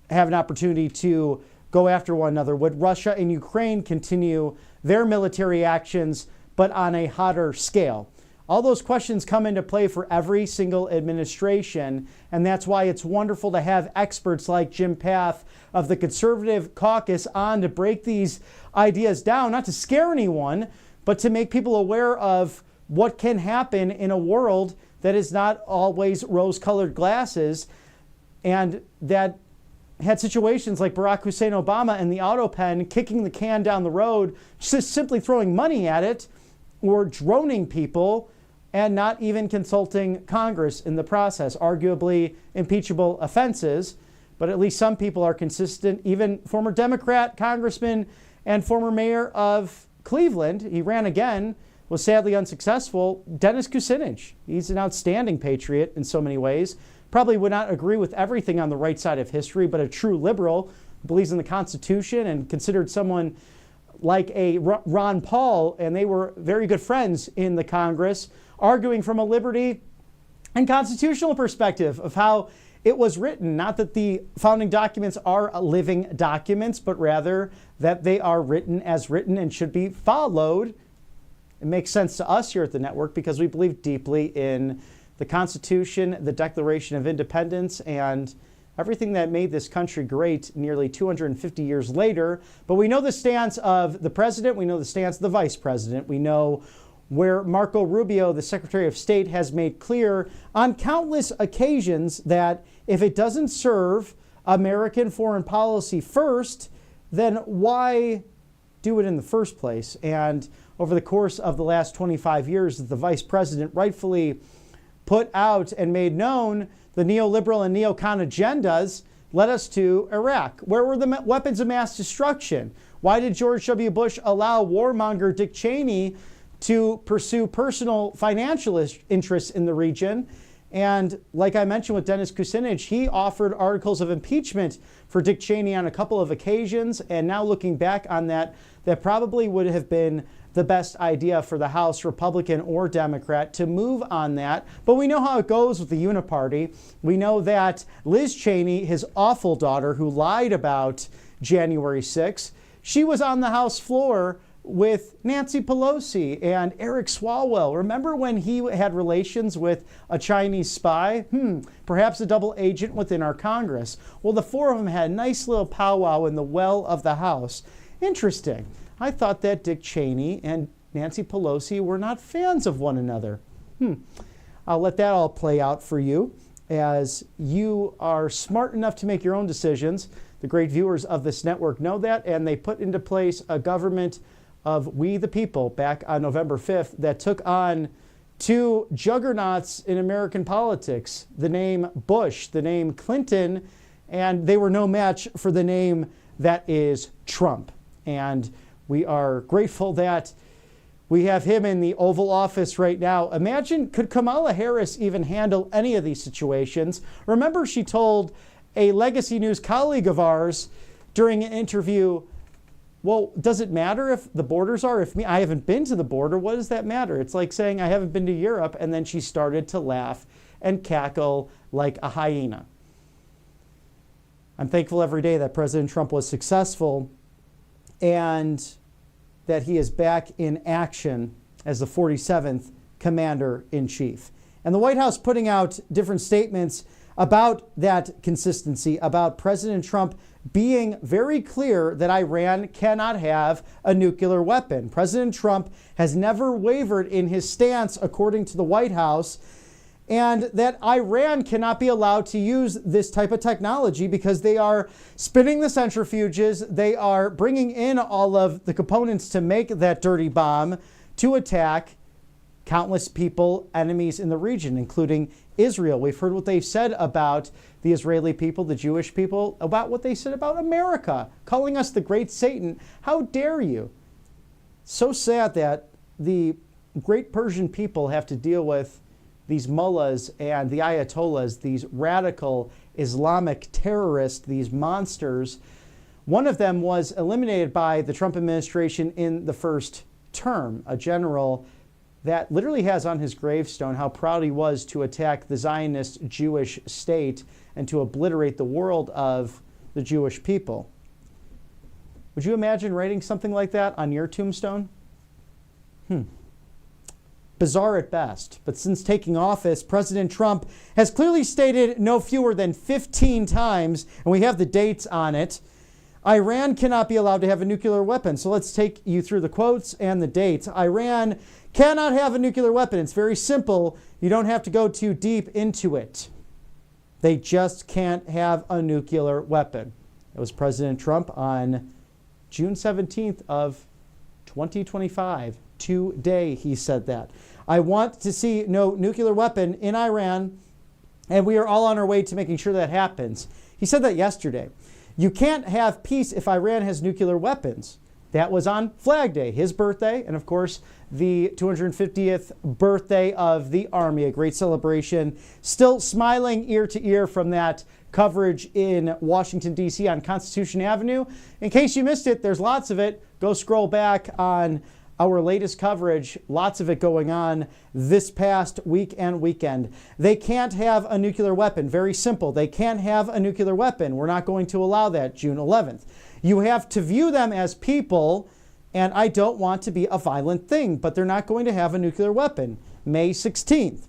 have an opportunity to go after one another? Would Russia and Ukraine continue their military actions, but on a hotter scale? All those questions come into play for every single administration, and that's why it's wonderful to have experts like Jim Path of the Conservative Caucus on to break these ideas down, not to scare anyone, but to make people aware of what can happen in a world that is not always rose-colored glasses, and that had situations like Barack Hussein Obama and the auto pen kicking the can down the road, just simply throwing money at it, or droning people and not even consulting Congress in the process. Arguably impeachable offenses, but at least some people are consistent. Even former Democrat congressman and former mayor of Cleveland, he ran again, was sadly unsuccessful, Dennis Kucinich. He's an outstanding patriot in so many ways. Probably would not agree with everything on the right side of history, but a true liberal, believes in the Constitution, and considered someone like a Ron Paul, and they were very good friends in the Congress, arguing from a liberty and constitutional perspective of how it was written. Not that the founding documents are living documents, but rather that they are written as written and should be followed. It makes sense to us here at the network because we believe deeply in the Constitution, the Declaration of Independence, and everything that made this country great nearly 250 years later. But we know the stance of the president. We know the stance of the vice president. We know where Marco Rubio, the Secretary of State, has made clear on countless occasions that if it doesn't serve American foreign policy first, then why do it in the first place? And over the course of the last 25 years, the vice president rightfully put out and made known the neoliberal and neocon agendas led us to Iraq. Where were the weapons of mass destruction? Why did George W. Bush allow warmonger Dick Cheney to pursue personal financial interests in the region? And like I mentioned with Dennis Kucinich, he offered articles of impeachment for Dick Cheney on a couple of occasions. And now looking back on that, that probably would have been the best idea for the House, Republican or Democrat, to move on that. But we know how it goes with the uniparty. We know that Liz Cheney, his awful daughter who lied about January 6th, she was on the House floor with Nancy Pelosi and Eric Swalwell. Remember when he had relations with a Chinese spy? Perhaps a double agent within our Congress. Well, the four of them had a nice little powwow in the well of the House. Interesting. I thought that Dick Cheney and Nancy Pelosi were not fans of one another. I'll let that all play out for you as you are smart enough to make your own decisions. The great viewers of this network know that, and they put into place a government of we the people back on November 5th that took on two juggernauts in American politics, the name Bush, the name Clinton, and they were no match for the name that is Trump. And we are grateful that we have him in the Oval Office right now. Imagine, could Kamala Harris even handle any of these situations? Remember, she told a Legacy News colleague of ours during an interview, well, does it matter if the borders are? I haven't been to the border, what does that matter? It's like saying I haven't been to Europe, and then she started to laugh and cackle like a hyena. I'm thankful every day that President Trump was successful and that he is back in action as the 47th Commander-in-Chief. And the White House putting out different statements about that consistency, about President Trump being very clear that Iran cannot have a nuclear weapon. President Trump has never wavered in his stance, according to the White House, and that Iran cannot be allowed to use this type of technology because they are spinning the centrifuges, they are bringing in all of the components to make that dirty bomb to attack countless people, enemies in the region, including Israel. We've heard what they've said about the Israeli people, the Jewish people, about what they said about America, calling us the great Satan. How dare you? So sad that the great Persian people have to deal with these mullahs and the ayatollahs, these radical Islamic terrorists, these monsters One of them was eliminated by the Trump administration in the first term, a general that literally has on his gravestone how proud he was to attack the Zionist Jewish state and to obliterate the world of the Jewish people. Would you imagine writing something like that on your tombstone? Bizarre at best. But since taking office, President Trump has clearly stated no fewer than 15 times, and we have the dates on it, Iran cannot be allowed to have a nuclear weapon. So let's take you through the quotes and the dates. Iran cannot have a nuclear weapon. It's very simple. You don't have to go too deep into it. They just can't have a nuclear weapon. It was President Trump on June 17th of 2025. Today, he said that. I want to see no nuclear weapon in Iran, and we are all on our way to making sure that happens. He said that yesterday. You can't have peace if Iran has nuclear weapons. That was on Flag Day, his birthday, and of course, the 250th birthday of the Army, a great celebration. Still smiling ear to ear from that coverage in Washington, D.C. on Constitution Avenue. In case you missed it, there's lots of it. Go scroll back on our latest coverage, lots of it going on this past week and weekend. They can't have a nuclear weapon. Very simple. They can't have a nuclear weapon. We're not going to allow that June 11th. You have to view them as people, and I don't want to be a violent thing, but they're not going to have a nuclear weapon. May 16th.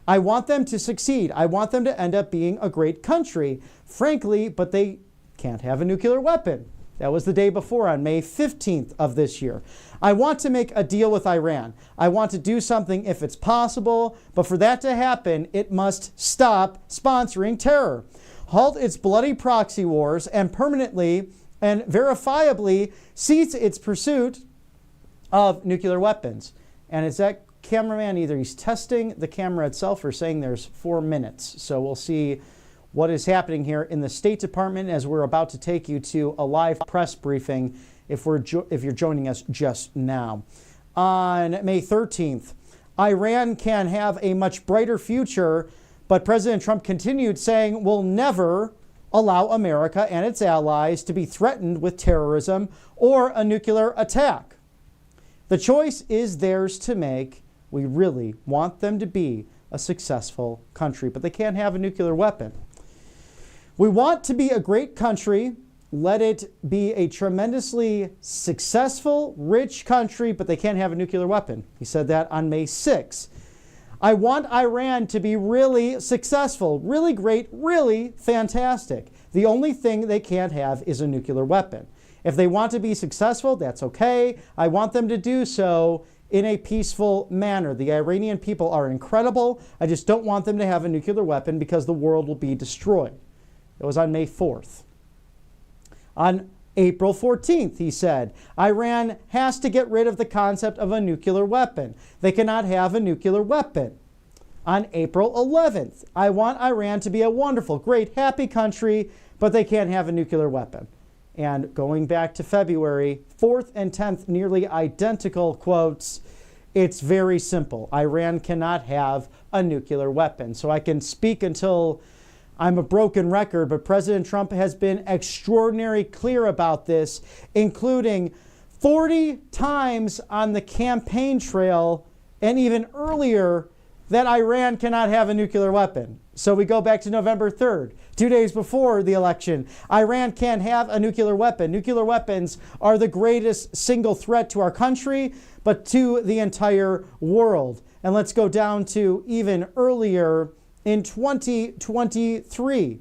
I want them to succeed. I want them to end up being a great country, frankly, but they can't have a nuclear weapon. That was the day before, on May 15th of this year. I want to make a deal with Iran. I want to do something if it's possible, but for that to happen, it must stop sponsoring terror, halt its bloody proxy wars, and permanently and verifiably cease its pursuit of nuclear weapons. And it's that cameraman, either he's testing the camera itself or saying there's 4 minutes. So we'll see what is happening here in the State Department as we're about to take you to a live press briefing if you're joining us just now. On May 13th, Iran can have a much brighter future, but President Trump continued saying we'll never allow America and its allies to be threatened with terrorism or a nuclear attack. The choice is theirs to make. We really want them to be a successful country, but they can't have a nuclear weapon. We want to be a great country. Let it be a tremendously successful, rich country, but they can't have a nuclear weapon. He said that on May 6th. I want Iran to be really successful, really great, really fantastic. The only thing they can't have is a nuclear weapon. If they want to be successful, that's okay. I want them to do so in a peaceful manner. The Iranian people are incredible. I just don't want them to have a nuclear weapon because the world will be destroyed. It was on May 4th. On April 14th, he said, Iran has to get rid of the concept of a nuclear weapon. They cannot have a nuclear weapon. On April 11th, I want Iran to be a wonderful, great, happy country, but they can't have a nuclear weapon. And going back to February 4th and 10th, nearly identical quotes. It's very simple. Iran cannot have a nuclear weapon. So I can speak until I'm a broken record, but President Trump has been extraordinarily clear about this, including 40 times on the campaign trail and even earlier that Iran cannot have a nuclear weapon. So we go back to November 3rd, 2 days before the election. Iran can't have a nuclear weapon. Nuclear weapons are the greatest single threat to our country, but to the entire world. And let's go down to even earlier in 2023.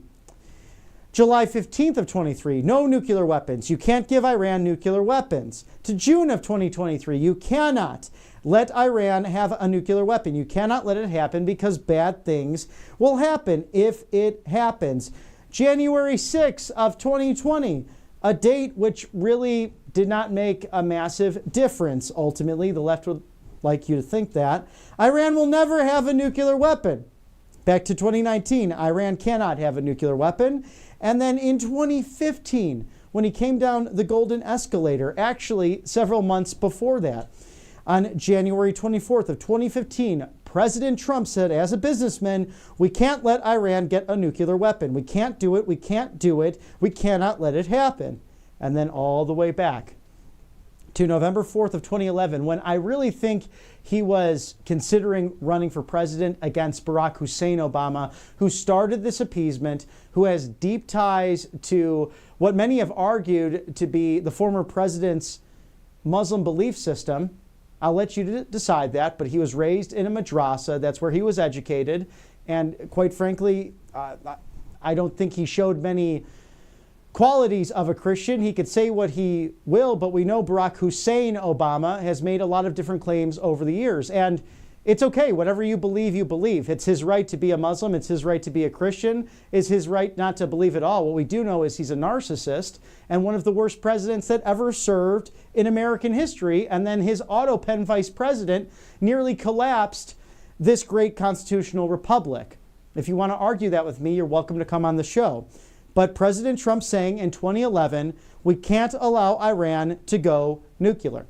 July 15th of 23, no nuclear weapons. You can't give Iran nuclear weapons. To June of 2023, you cannot let Iran have a nuclear weapon. You cannot let it happen because bad things will happen if it happens. January 6th of 2020, a date which really did not make a massive difference. Ultimately, the left would like you to think that. Iran will never have a nuclear weapon. Back to 2019, Iran cannot have a nuclear weapon. And then in 2015, when he came down the golden escalator, actually several months before that, on January 24th of 2015, President Trump said, as a businessman, we can't let Iran get a nuclear weapon. We can't do it. We can't do it. We cannot let it happen. and then all the way back to November 4th of 2011, when I really think he was considering running for president against Barack Hussein Obama, who started this appeasement, who has deep ties to what many have argued to be the former president's Muslim belief system. I'll let you decide that, but he was raised in a madrasa. That's where he was educated. And quite frankly, I don't think he showed many qualities of a Christian. He could say what he will, but we know Barack Hussein Obama has made a lot of different claims over the years. And it's okay. Whatever you believe, you believe. It's his right to be a Muslim. It's his right to be a Christian. It's his right not to believe at all. What we do know is he's a narcissist and one of the worst presidents that ever served in American history. And then his auto-pen vice president nearly collapsed this great constitutional republic. If you want to argue that with me, you're welcome to come on the show. But President Trump saying in 2011, we can't allow Iran to go nuclear.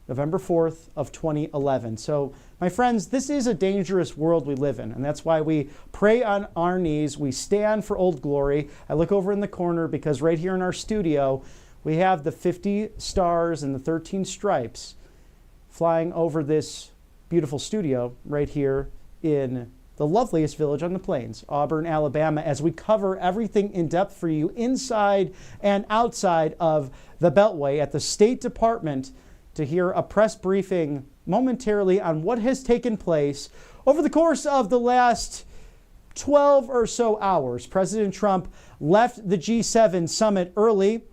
November 4th of 2011. So, my friends, this is a dangerous world we live in, and that's why we pray on our knees. We stand for Old Glory. I look over in the corner because right here in our studio, we have the 50 stars and the 13 stripes flying over this beautiful studio right here in the loveliest village on the plains, Auburn, Alabama, as we cover everything in depth for you inside and outside of the Beltway at the State Department to hear a press briefing momentarily on what has taken place over the course of the last 12 or so hours. President Trump left the G7 summit early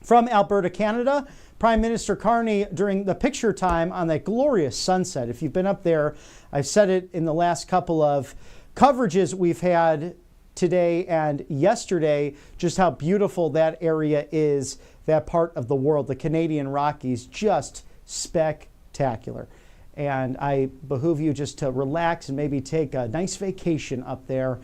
from Alberta, Canada. Prime Minister Carney during the picture time on that glorious sunset. If you've been up there, I've said it in the last couple of coverages we've had today and yesterday, just how beautiful that area is, that part of the world. The Canadian Rockies, just spectacular. And I behoove you just to relax and maybe take a nice vacation up there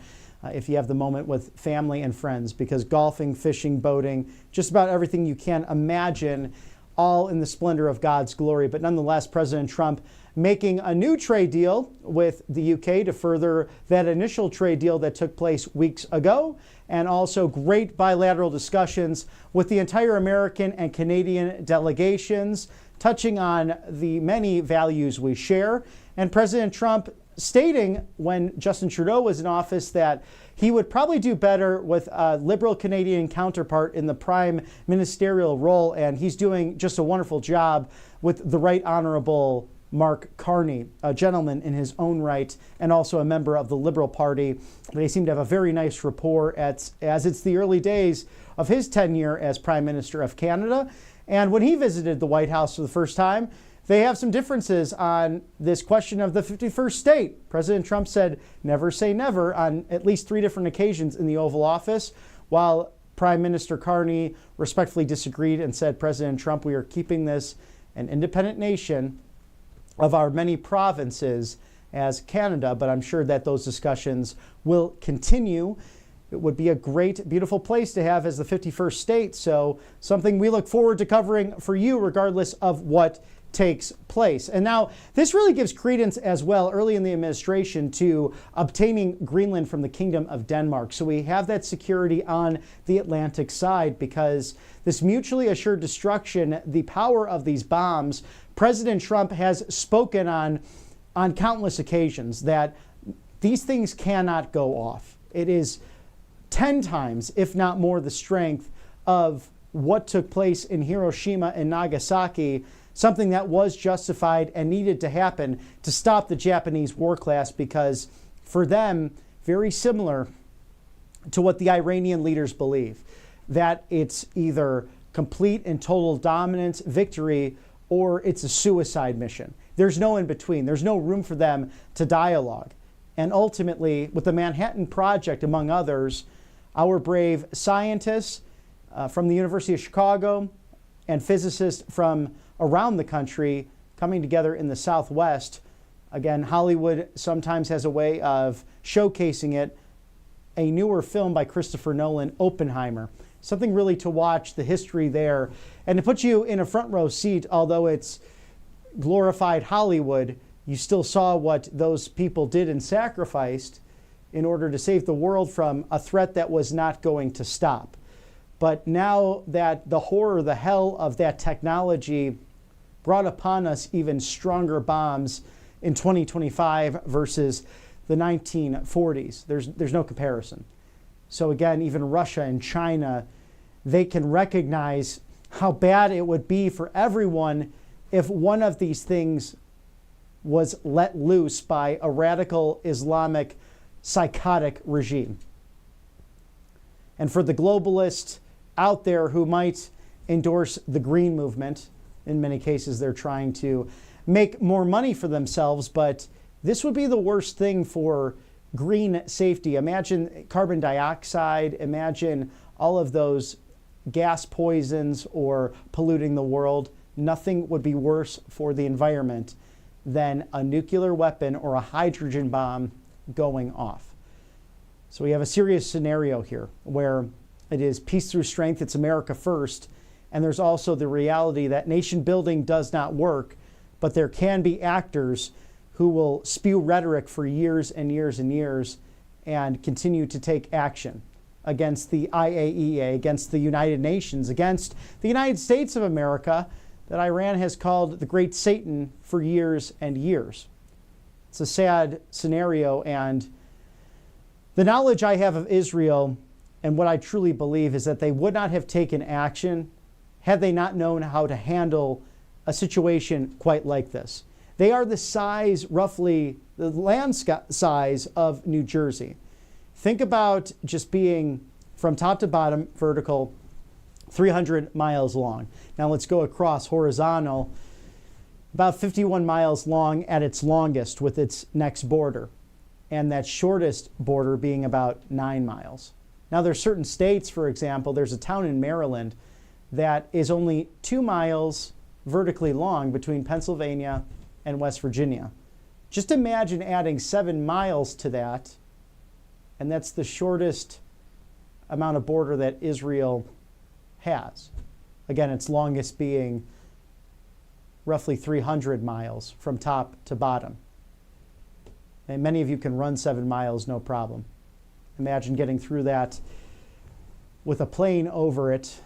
if you have the moment with family and friends, because golfing, fishing, boating, just about everything you can imagine, all in the splendor of God's glory. But nonetheless, President Trump making a new trade deal with the UK to further that initial trade deal that took place weeks ago, and also great bilateral discussions with the entire American and Canadian delegations, touching on the many values we share. And President Trump stating when Justin Trudeau was in office that he would probably do better with a liberal Canadian counterpart in the prime ministerial role, and he's doing just a wonderful job with the Right Honorable Mark Carney, a gentleman in his own right and also a member of the Liberal Party. They seem to have a very nice rapport as it's the early days of his tenure as Prime Minister of Canada. And when he visited the White House for the first time, they have some differences on this question of the 51st state. President Trump said never say never on at least 3 different occasions in the Oval Office, while Prime Minister Carney respectfully disagreed and said, President Trump, we are keeping this an independent nation of our many provinces as Canada, but I'm sure that those discussions will continue. It would be a great, beautiful place to have as the 51st state, so something we look forward to covering for you regardless of what takes place. And now this really gives credence as well early in the administration to obtaining Greenland from the Kingdom of Denmark. So we have that security on the Atlantic side, because this mutually assured destruction, the power of these bombs, President Trump has spoken on countless occasions that these things cannot go off. It is 10 times, if not more, the strength of what took place in Hiroshima and Nagasaki, something that was justified and needed to happen to stop the Japanese war class, because for them, very similar to what the Iranian leaders believe, that it's either complete and total dominance, victory, or it's a suicide mission. There's no in between. There's no room for them to dialogue. And ultimately, with the Manhattan Project, among others, our brave scientists from the University of Chicago and physicists from around the country coming together in the Southwest. Again, Hollywood sometimes has a way of showcasing it. A newer film by Christopher Nolan, Oppenheimer. Something really to watch, the history there. And to put you in a front row seat, although it's glorified Hollywood, you still saw what those people did and sacrificed in order to save the world from a threat that was not going to stop. But now that the horror, the hell of that technology brought upon us even stronger bombs in 2025 versus the 1940s, there's no comparison. So again, even Russia and China, they can recognize how bad it would be for everyone if one of these things was let loose by a radical Islamic psychotic regime. And for the globalists out there who might endorse the green movement, in many cases they're trying to make more money for themselves, but this would be the worst thing for green safety. Imagine carbon dioxide, imagine all of those gas poisons or polluting the world. Nothing would be worse for the environment than a nuclear weapon or a hydrogen bomb going off. So we have a serious scenario here where it is peace through strength, it's America first, and there's also the reality that nation building does not work, but there can be actors who will spew rhetoric for years and years and years and continue to take action against the IAEA, against the United Nations, against the United States of America, that Iran has called the Great Satan for years and years. It's a sad scenario, and the knowledge I have of Israel and what I truly believe is that they would not have taken action had they not known how to handle a situation quite like this. They are the size, roughly the land size of New Jersey. Think about just being from top to bottom vertical, 300 miles long. Now let's go across horizontal, about 51 miles long at its longest with its next border, and that shortest border being about 9 miles. Now there's certain states, for example, there's a town in Maryland that is only 2 miles vertically long between Pennsylvania and West Virginia. Just imagine adding 7 miles to that, and that's the shortest amount of border that Israel has. Again, its longest being roughly 300 miles from top to bottom. And many of you can run 7 miles, no problem. Imagine getting through that with a plane over it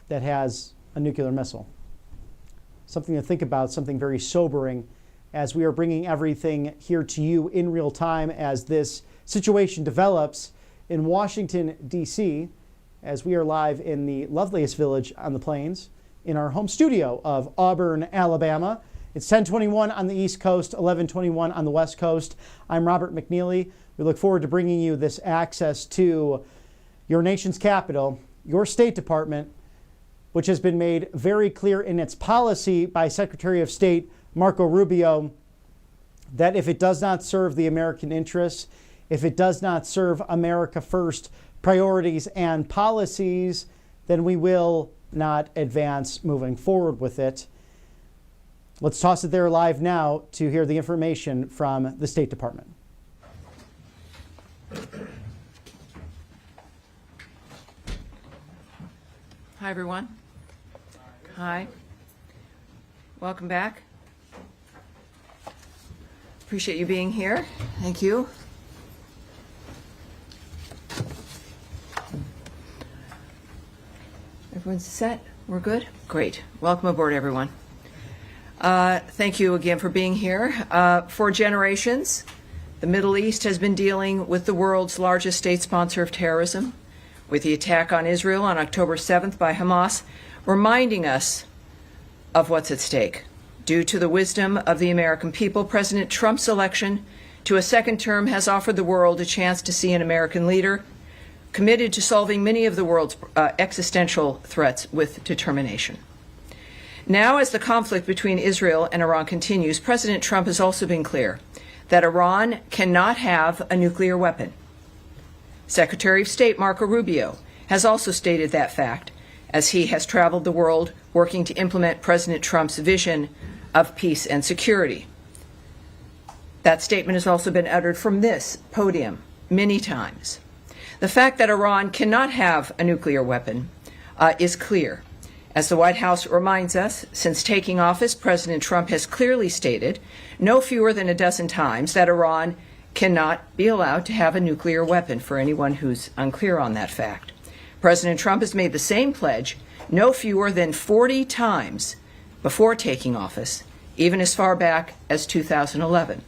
that has a nuclear missile. Something to think about, something very sobering, as we are bringing everything here to you in real time as this situation develops in Washington, D.C., as we are live in the loveliest village on the plains in our home studio of Auburn, Alabama. It's 10:21 on the East Coast, 11:21 on the West Coast. I'm Robert McNeely. We look forward to bringing you this access to your nation's capital, your State Department, which has been made very clear in its policy by Secretary of State Marco Rubio that if it does not serve the American interests, if it does not serve America first priorities and policies, then we will not advance moving forward with it. Let's toss it there live now to hear the information from the State Department. Hi, everyone. Hi. Welcome back. Appreciate you being here. Thank you. Everyone's set? We're good? Great. Welcome aboard, everyone. Thank you again for being here. For generations, the Middle East has been dealing with the world's largest state sponsor of terrorism, with the attack on Israel on October 7th by Hamas, reminding us of what's at stake. Due to the wisdom of the American people, President Trump's election to a second term has offered the world a chance to see an American leader committed to solving many of the world's existential threats with determination. Now, as the conflict between Israel and Iran continues, President Trump has also been clear that Iran cannot have a nuclear weapon. Secretary of State Marco Rubio has also stated that fact as he has traveled the world working to implement President Trump's vision of peace and security. That statement has also been uttered from this podium many times. The fact that Iran cannot have a nuclear weapon is clear. As the White House reminds us, since taking office, President Trump has clearly stated no fewer than a dozen times that Iran cannot be allowed to have a nuclear weapon, for anyone who's unclear on that fact. President Trump has made the same pledge no fewer than 40 times before taking office, even as far back as 2011.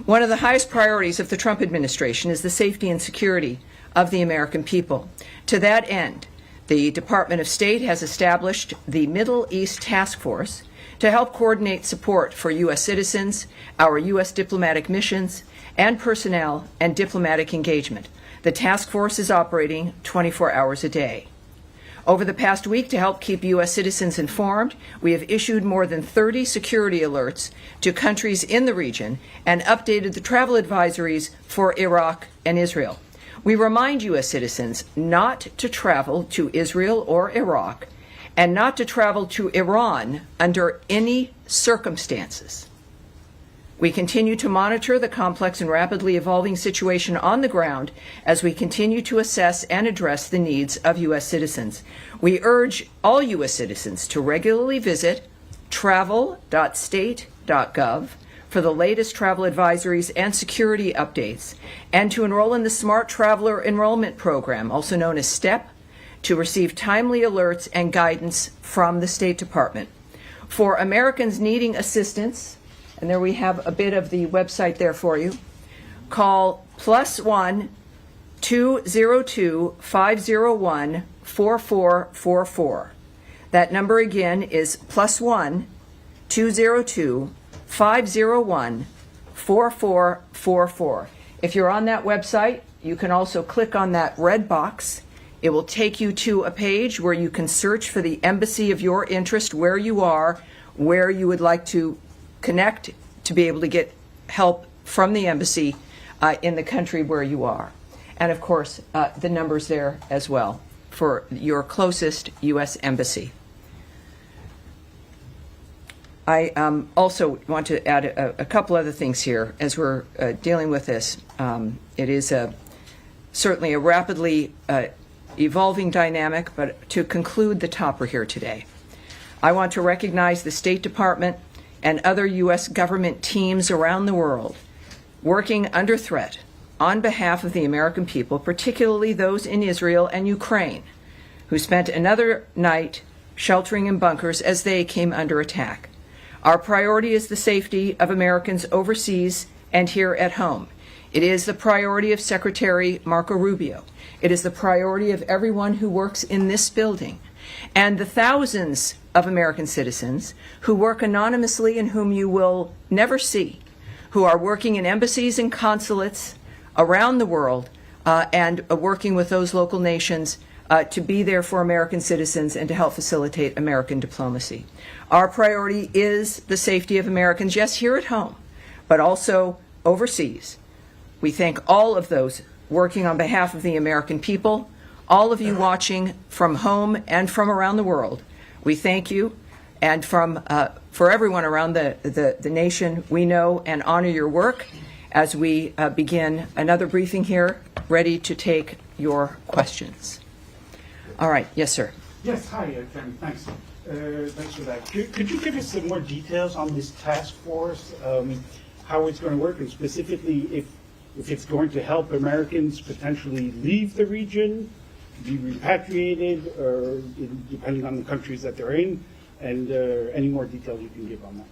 One of the highest priorities of the Trump administration is the safety and security of the American people. To that end, the Department of State has established the Middle East Task Force to help coordinate support for U.S. citizens, our U.S. diplomatic missions, and personnel and diplomatic engagement. The task force is operating 24 hours a day. Over the past week, to help keep U.S. citizens informed, we have issued more than 30 security alerts to countries in the region and updated the travel advisories for Iraq and Israel. We remind U.S. citizens not to travel to Israel or Iraq and not to travel to Iran under any circumstances. We continue to monitor the complex and rapidly evolving situation on the ground as we continue to assess and address the needs of U.S. citizens. We urge all U.S. citizens to regularly visit travel.state.gov for the latest travel advisories and security updates, and to enroll in the Smart Traveler Enrollment Program, also known as STEP, to receive timely alerts and guidance from the State Department. For Americans needing assistance, and there we have a bit of the website there for you, call +1 202 501 4444. That number again is +1 202 501 4444. If you're on that website, you can also click on that red box. It will take you to a page where you can search for the embassy of your interest, where you are, where you would like to connect to be able to get help from the embassy in the country where you are. And of course, the number's there as well for your closest U.S. embassy. I also want to add a couple other things here as we're dealing with this. It is certainly a rapidly evolving dynamic, but to conclude the topper here today, I want to recognize the State Department and other U.S. government teams around the world working under threat on behalf of the American people, particularly those in Israel and Ukraine, who spent another night sheltering in bunkers as they came under attack. Our priority is the safety of Americans overseas and here at home. It is the priority of Secretary Marco Rubio. It is the priority of everyone who works in this building, and the thousands of American citizens who work anonymously and whom you will never see, who are working in embassies and consulates around the world and working with those local nations to be there for American citizens and to help facilitate American diplomacy. Our priority is the safety of Americans, yes, here at home, but also overseas. We thank all of those working on behalf of the American people, all of you watching from home and from around the world. We thank you, and for everyone around the nation, we know and honor your work as we begin another briefing here, ready to take your questions. All right, yes, sir. Yes, hi, Karen, thanks. Thanks for that. Could you give us some more details on this task force, how it's going to work, and specifically if it's going to help Americans potentially leave the region, be repatriated, or depending on the countries that they're in, and any more details you can give on that?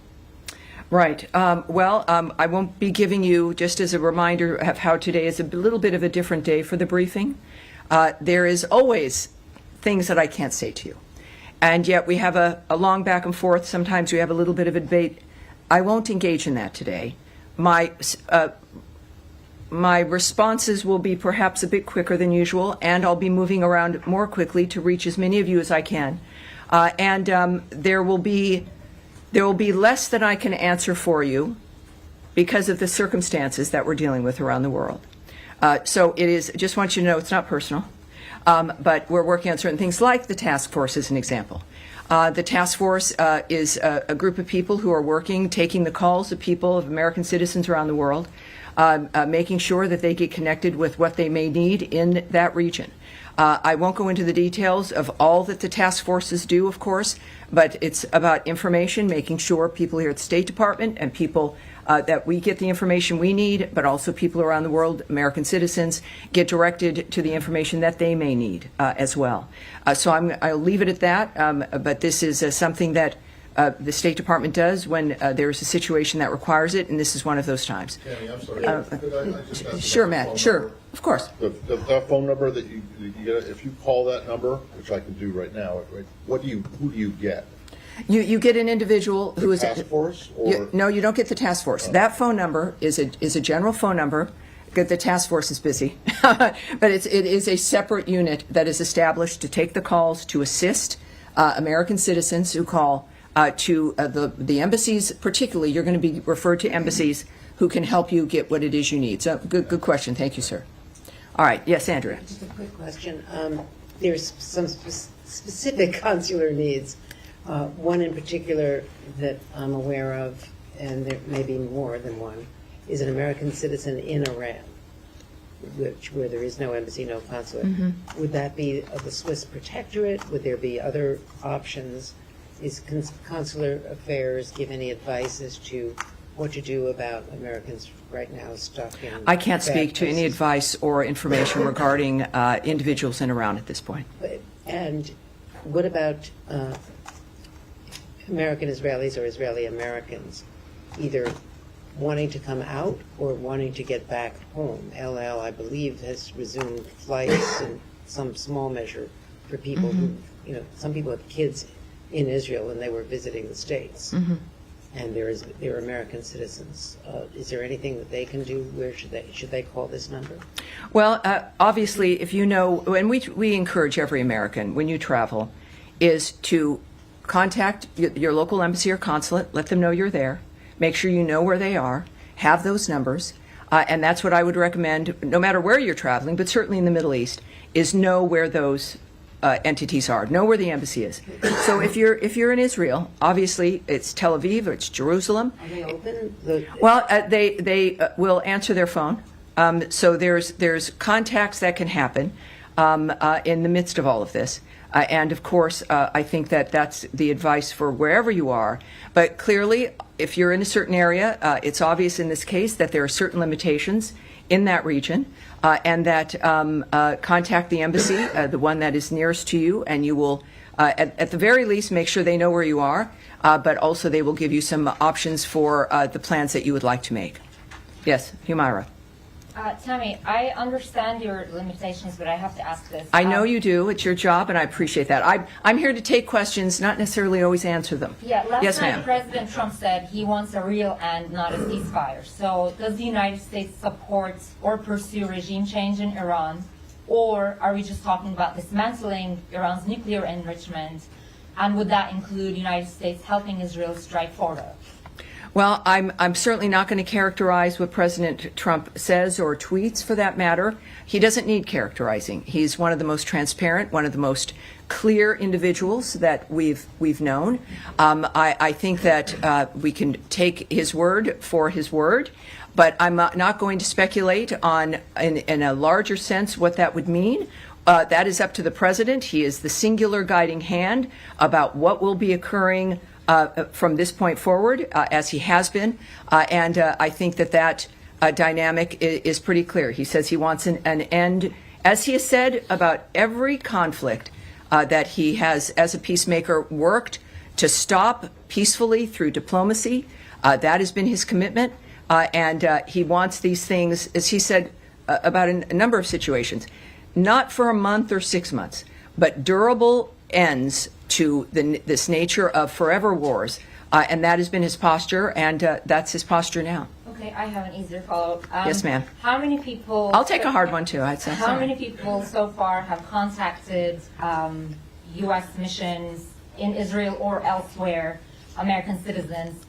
Right. I won't be giving you, just as a reminder of how today is a little bit of a different day for the briefing. There is always things that I can't say to you. And yet we have a long back and forth. Sometimes we have a little bit of a debate. I won't engage in that today. My responses will be perhaps a bit quicker than usual, and I'll be moving around more quickly to reach as many of you as I can. There will be less than I can answer for you because of the circumstances that we're dealing with around the world. So it is, just want you to know, it's not personal, but we're working on certain things like the task force as an example. The task force is a group of people who are working, taking the calls of people, of American citizens around the world, making sure that they get connected with what they may need in that region. I won't go into the details of all that the task forces do, of course, but it's about information, making sure people here at the State Department and people that we get the information we need, but also people around the world, American citizens, get directed to the information that they may need as well. So I'll leave it at that, but this is something that the State Department does when there's a situation that requires it, and this is one of those times. Tammy, I'm sorry. Could I just ask Sure, about the Matt, phone sure, number? of course. That phone number that you get, if you call that number, which I can do right now, who do you get? You get an individual who is Task force, or no, you don't get the task force. That phone number is a general phone number. The task force is busy, but it is a separate unit that is established to take the calls to assist American citizens who call to the embassies. Particularly, you're going to be referred to embassies who can help you get what it is you need. So good question. Thank you, sir. All right. Yes, Andrea. Just a quick question. There's some specific consular needs. One in particular that I'm aware of, and there may be more than one, is an American citizen in Iran, where there is no embassy, no consulate. Mm-hmm. Would that be of the Swiss protectorate? Would there be other options? Is consular affairs give any advice as to what to do about Americans right now stuck in? I can't speak bad to any places? advice or information regarding individuals in Iran at this point. And what about American Israelis or Israeli Americans either wanting to come out or wanting to get back home? LL, I believe, has resumed flights in some small measure for people who, some people have kids in Israel and they were visiting the States. And they're American citizens. Is there anything that they can do? Where should they call this number? Well, obviously, if you know, and we encourage every American when you travel, is to contact your local embassy or consulate, let them know you're there, make sure you know where they are, have those numbers, and that's what I would recommend, no matter where you're traveling, but certainly in the Middle East, is know where those entities are, know where the embassy is. So if you're in Israel, obviously it's Tel Aviv or it's Jerusalem. Are they open? Well, they will answer their phone. So there's contacts that can happen in the midst of all of this. And of course, I think that's the advice for wherever you are. But clearly, if you're in a certain area, it's obvious in this case that there are certain limitations in that region, and that contact the embassy, the one that is nearest to you, and you will, at the very least, make sure they know where you are, but also they will give you some options for the plans that you would like to make. Yes, Humaira. Tammy, I understand your limitations, but I have to ask this. I know you do. It's your job, and I appreciate that. I'm here to take questions, not necessarily always answer them. Yeah, last Yes, night ma'am. President Trump said he wants a real end, not a ceasefire. So does the United States support or pursue regime change in Iran, or are we just talking about dismantling Iran's nuclear enrichment, and would that include the United States helping Israel strike Fordo? Well, I'm certainly not going to characterize what President Trump says or tweets, for that matter. He doesn't need characterizing. He's one of the most transparent, one of the most clear individuals that we've known. I think that we can take his word for his word, but I'm not going to speculate on, in a larger sense, what that would mean. That is up to the president. He is the singular guiding hand about what will be occurring from this point forward, as he has been, and I think that dynamic is pretty clear. He says he wants an end, as he has said about every conflict that he has, as a peacemaker, worked to stop peacefully through diplomacy. That has been his commitment, and he wants these things, as he said about a number of situations, not for a month or 6 months, but durable ends to this nature of forever wars, and that has been his posture, and that's his posture now. Okay, I have an easier follow-up. Yes, ma'am. How many people... I'll take a hard one, too. I'd say. How many people so far have contacted U.S. missions in Israel or elsewhere, American citizens,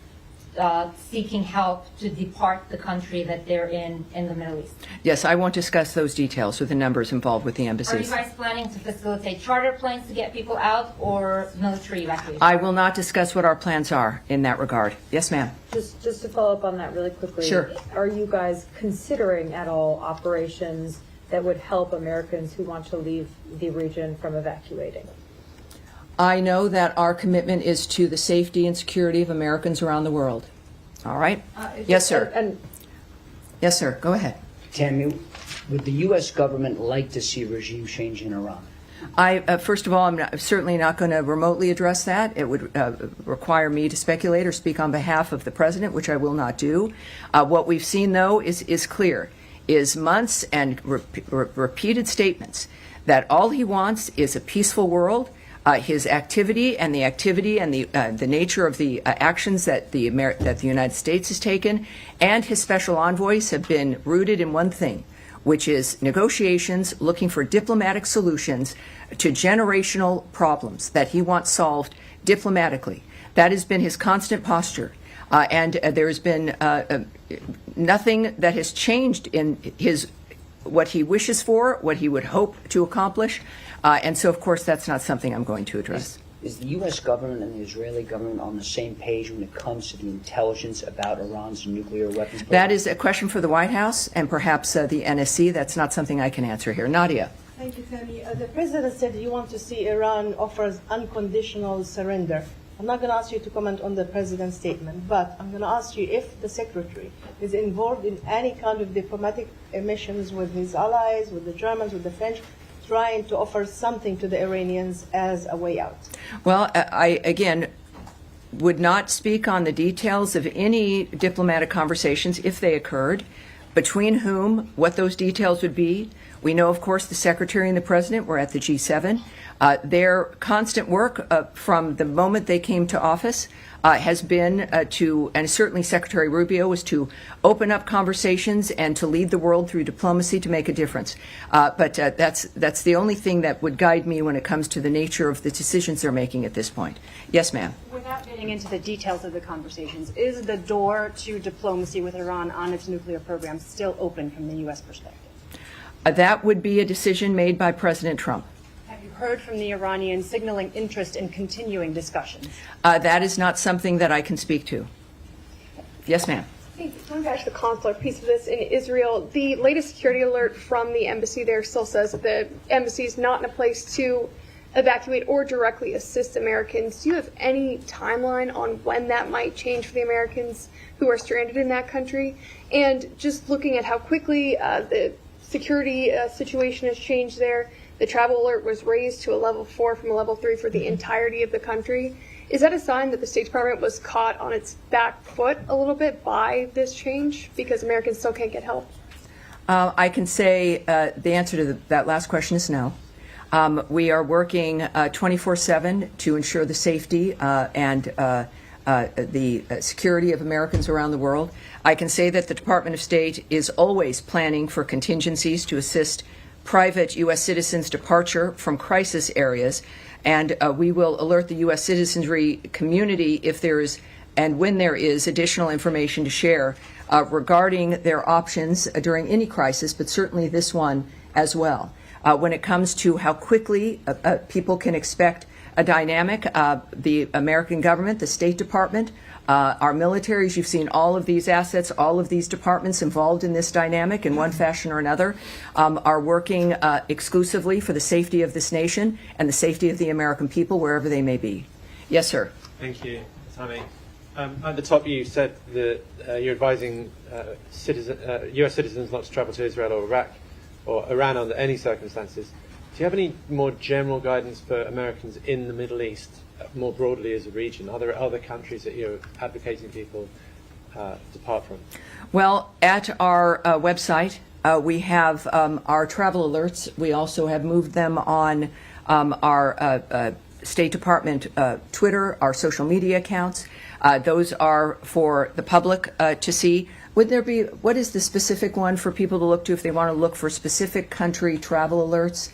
seeking help to depart the country that they're in the Middle East. Yes, I won't discuss those details with the numbers involved with the Are you embassies. guys planning to facilitate charter planes to get people out or military evacuation? I will not discuss what our plans are in that regard. Yes, ma'am. Just to follow up on that really quickly. Sure. Are you guys considering at all operations that would help Americans who want to leave the region from evacuating? I know that our commitment is to the safety and security of Americans around the world. All right? Yes, sir. And Yes, sir. Go ahead. Tammy, would the U.S. government like to see regime change in Iran? First of all, I'm certainly not going to remotely address that. It would require me to speculate or speak on behalf of the president, which I will not do. What we've seen, though, is clear, is months and repeated statements that all he wants is a peaceful world. His activity and the nature of the actions that the United States has taken and his special envoys have been rooted in one thing, which is negotiations, looking for diplomatic solutions to generational problems that he wants solved diplomatically. That has been his constant posture. And there has been nothing that has changed in what he wishes for, what he would hope to accomplish. And so, of course, that's not something I'm going to address. Is the U.S. government and the Israeli government on the same page when it comes to the intelligence about Iran's nuclear weapons program? That is a question for the White House and perhaps the NSC. That's not something I can answer here. Nadia. Thank you, Tammy. The president said you want to see Iran offers unconditional surrender. I'm not going to ask you to comment on the president's statement, but I'm going to ask you if the secretary is involved in any kind of diplomatic missions with his allies, with the Germans, with the French, trying to offer something to the Iranians as a way out. Well, I, again, would not speak on the details of any diplomatic conversations if they occurred, between whom, what those details would be. We know, of course, the Secretary and the President were at the G7. Their constant work from the moment they came to office has been to, and certainly Secretary Rubio, was to open up conversations and to lead the world through diplomacy to make a difference. But that's the only thing that would guide me when it comes to the nature of the decisions they're making at this point. Yes, ma'am. Without getting into the details of the conversations, is the door to diplomacy with Iran on its nuclear program still open from the U.S. perspective? That would be a decision made by President Trump. Have you heard from the Iranians signaling interest in continuing discussions? That is not something that I can speak to. Yes, ma'am. Going back to the consular piece of this in Israel, the latest security alert from the embassy there still says that the embassy is not in a place to evacuate or directly assist Americans. Do you have any timeline on when that might change for the Americans who are stranded in that country? And just looking at how quickly the security situation has changed there, the travel alert was raised to a level 4 from a level 3 for the entirety of the country. Is that a sign that the State Department was caught on its back foot a little bit by this change because Americans still can't get help? I can say the answer to that last question is no. We are working 24/7 to ensure the safety and the security of Americans around the world. I can say that the Department of State is always planning for contingencies to assist private U.S. citizens' departure from crisis areas, and we will alert the U.S. citizenry community if there is and when there is additional information to share regarding their options during any crisis, but certainly this one as well. When it comes to how quickly people can expect a dynamic, the American government, the State Department, our militaries, you've seen all of these assets, all of these departments involved in this dynamic in one fashion or another, are working exclusively for the safety of this nation and the safety of the American people wherever they may be. Yes, sir. Thank you, Tammy. At the top, you said that you're advising U.S. citizens not to travel to Israel or Iraq or Iran under any circumstances. Do you have any more general guidance for Americans in the Middle East, more broadly as a region? Are there other countries that you're advocating people depart from? Well, at our website, we have our travel alerts. We also have moved them on our State Department Twitter, our social media accounts. Those are for the public to see. Would there be, what is the specific one for people to look to if they want to look for specific country travel alerts?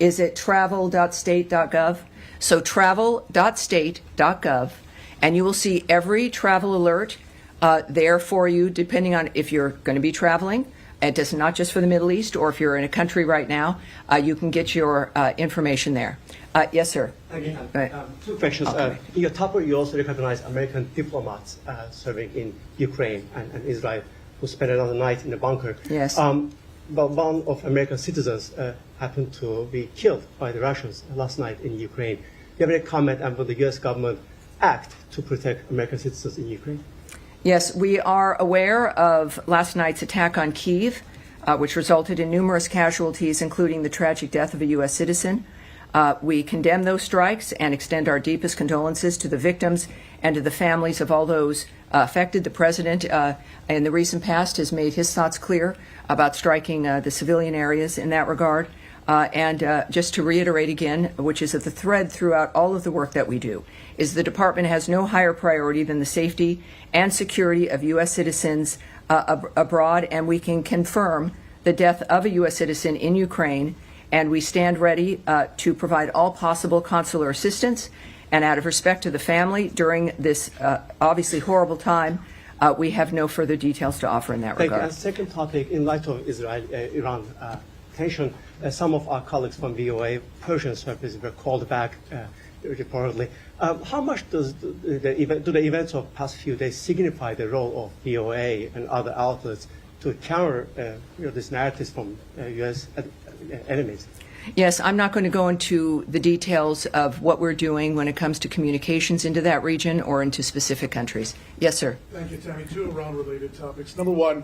Is it travel.state.gov? So travel.state.gov, and you will see every travel alert there for you, depending on if you're going to be traveling. It does not just for the Middle East, or if you're in a country right now, you can get your information there. Yes, sir. Again, Right. two questions. Okay. In your topic, you also recognize American diplomats serving in Ukraine and Israel who spent another night in a bunker. Yes. But one of American citizens happened to be killed by the Russians last night in Ukraine. Do you have any comment on will the U.S. government act to protect American citizens in Ukraine? Yes, we are aware of last night's attack on Kiev, which resulted in numerous casualties, including the tragic death of a U.S. citizen. We condemn those strikes and extend our deepest condolences to the victims and to the families of all those affected. The President, in the recent past, has made his thoughts clear about striking the civilian areas in that regard. And just to reiterate again, which is at the thread throughout all of the work that we do, is the Department has no higher priority than the safety and security of U.S. citizens abroad, and we can confirm the death of a U.S. citizen in Ukraine, and we stand ready to provide all possible consular assistance. And out of respect to the family during this obviously horrible time, we have no further details to offer in that Thank regard. you. And second topic, in light of Israel-Iran tension, some of our colleagues from VOA Persian service were called back reportedly. How much do the events of past few days signify the role of VOA and other outlets to counter these narratives from U.S. enemies? Yes, I'm not going to go into the details of what we're doing when it comes to communications into that region or into specific countries. Yes, sir. Thank you, Tammy. Two Iran-related topics. Number one,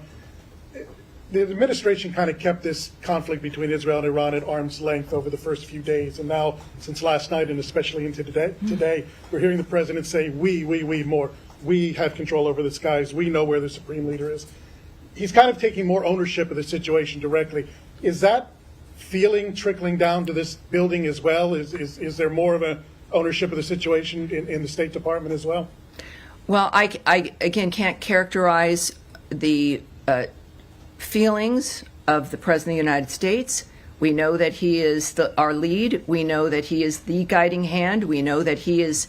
the administration kind of kept this conflict between Israel and Iran at arm's length over the first few days. And now, since last night and especially into today, we're hearing the president say, we more. We have control over the skies. We know where the supreme leader is. He's kind of taking more ownership of the situation directly. Is that feeling trickling down to this building as well? Is there more of an ownership of the situation in the State Department as well? Well, I again can't characterize the feelings of the President of the United States. We know that he is our lead. We know that he is the guiding hand. We know that he is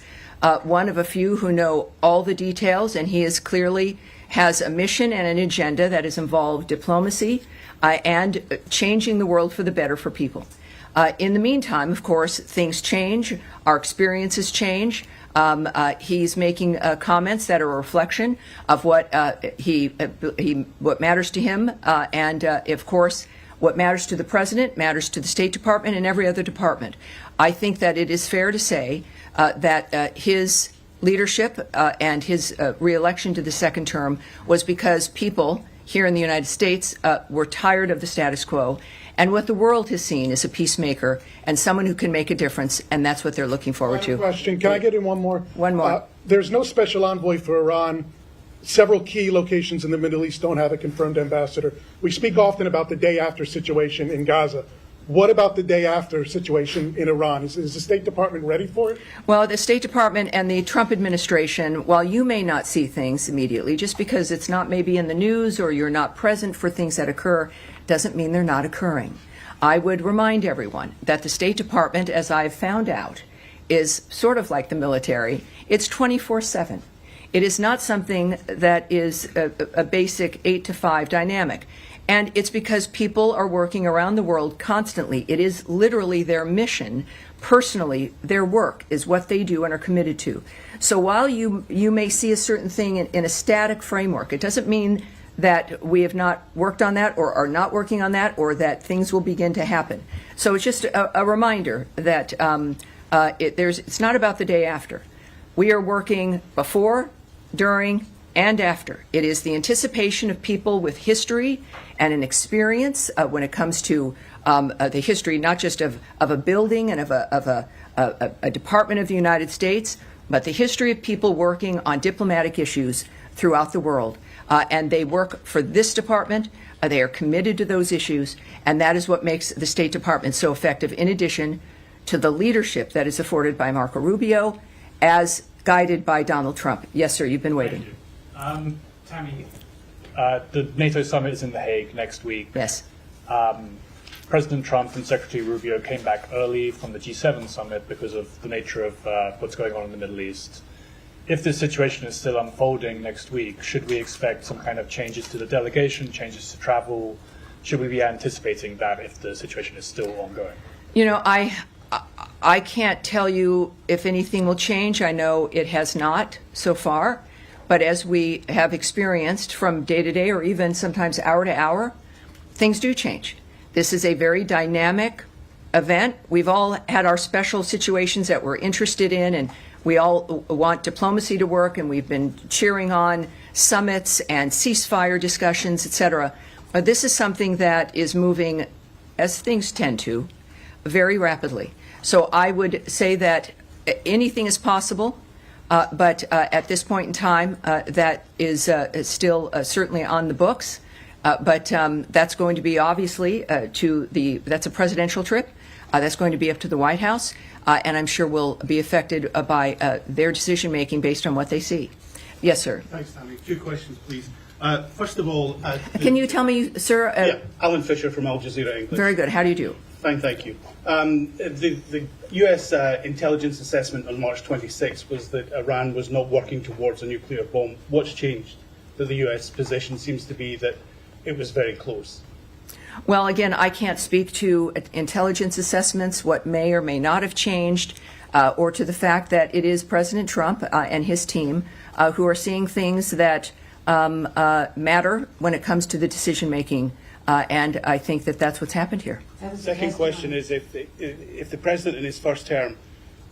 one of a few who know all the details, and he is clearly has a mission and an agenda that has involved diplomacy and changing the world for the better for people. In the meantime, of course, things change. Our experiences change. He's making comments that are a reflection of what what matters to him, and of course, what matters to the President matters to the State Department and every other department. I think that it is fair to say that his leadership and his re-election to the second term was because people here in the United States were tired of the status quo, and what the world has seen is a peacemaker and someone who can make a difference, and that's what they're looking forward to. Question. Can I get in one more? One more. There's no special envoy for Iran. Several key locations in the Middle East don't have a confirmed ambassador. We speak often about the day after situation in Gaza. What about the day after situation in Iran? Is the State Department ready for it? Well, the State Department and the Trump administration, while you may not see things immediately, just because it's not maybe in the news or you're not present for things that occur, doesn't mean they're not occurring. I would remind everyone that the State Department, as I've found out, is sort of like the military. It's 24/7. It is not something that is a basic 8 to 5 dynamic. And it's because people are working around the world constantly. It is literally their mission. Personally, their work is what they do and are committed to. So while you may see a certain thing in a static framework, it doesn't mean that we have not worked on that or are not working on that or that things will begin to happen. So it's just a reminder that it's not about the day after. We are working before, during, and after. It is the anticipation of people with history and an experience when it comes to the history, not just of a building and of a department of the United States, but the history of people working on diplomatic issues throughout the world. And they work for this department. They are committed to those issues, and that is what makes the State Department so effective, in addition to the leadership that is afforded by Marco Rubio, as guided by Donald Trump. Yes, sir, you've been waiting. Tammy, the NATO summit is in The Hague next week. Yes. President Trump and Secretary Rubio came back early from the G7 summit because of the nature of what's going on in the Middle East. if the situation is still unfolding next week, should we expect some kind of changes to the delegation, changes to travel? Should we be anticipating that if the situation is still ongoing? You know, I can't tell you if anything will change. I know it has not so far. But as we have experienced from day to day or even sometimes hour to hour, things do change. This is a very dynamic event. We've all had our special situations that we're interested in, and we all want diplomacy to work, and we've been cheering on summits and ceasefire discussions, etc. But this is something that is moving, as things tend to, very rapidly. So I would say that anything is possible. But at this point in time, that is still certainly on the books. But that's going to be obviously that's a presidential trip. That's going to be up to the White House, and I'm sure will be affected by their decision making based on what they see. Yes, sir. Thanks, Tammy. 2 questions, please. First of all, can you tell me, sir? Yeah, Alan Fisher from Al Jazeera English. Very good. How do you do? Fine, thank you. The U.S. intelligence assessment on March 26 was that Iran was not working towards a nuclear bomb. What's changed? That the U.S. position seems to be that it was very close. Well, again, I can't speak to intelligence assessments, what may or may not have changed, or to the fact that it is President Trump and his team who are seeing things that matter when it comes to the decision making. And I think that that's what's happened here. Second question is if the president in his first term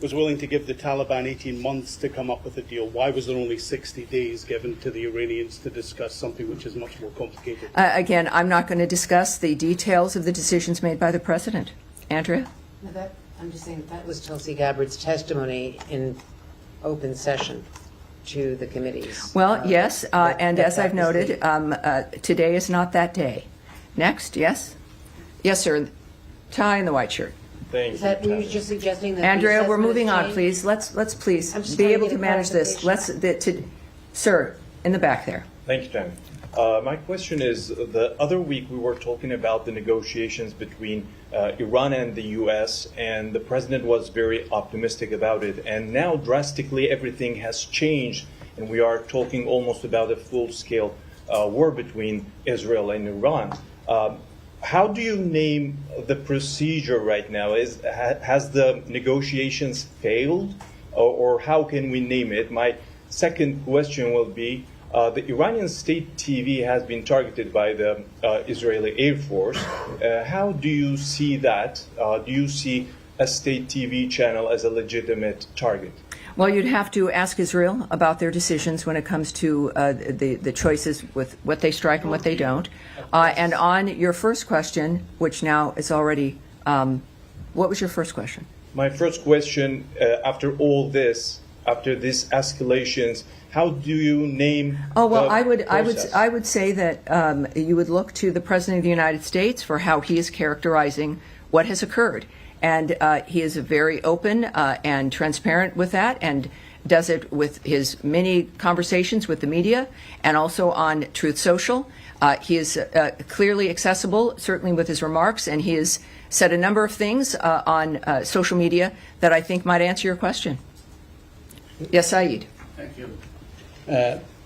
was willing to give the Taliban 18 months to come up with a deal, why was there only 60 days given to the Iranians to discuss something which is much more complicated? Again, I'm not going to discuss the details of the decisions made by the president. Andrea? No, I'm just saying that was Tulsi Gabbard's testimony in open session to the committees. Well, yes, and as I've noted, today is not that day. Next, yes? Yes, sir. Tie and the white shirt. Is that, were you just suggesting that Andrea, the we're moving on, changed? please. Let's please I'm just be trying to able get to a manage this. Sir, in the back there. Thank you, Tammy. My question is, the other week we were talking about the negotiations between Iran and the U.S., and the president was very optimistic about it. And now drastically everything has changed, and we are talking almost about a full-scale war between Israel and Iran. How do you name the procedure right now? Has the negotiations failed, or how can we name it? My second question will be, the Iranian state TV has been targeted by the Israeli Air Force. How do you see that? Do you see a state TV channel as a legitimate target? Well, you'd have to ask Israel about their decisions when it comes to the choices with what they strike and what they don't. And on your first question, which now is already, what was your first question? My first question, after all this, after these escalations, how do you name? Oh well, the I would say that you would look to the President of the United States for how he is characterizing what has occurred. And he is very open and transparent with that, and does it with his many conversations with the media and also on Truth Social. He is clearly accessible, certainly with his remarks, and he has said a number of things on social media that I think might answer your question. Yes, Saeed. Thank you.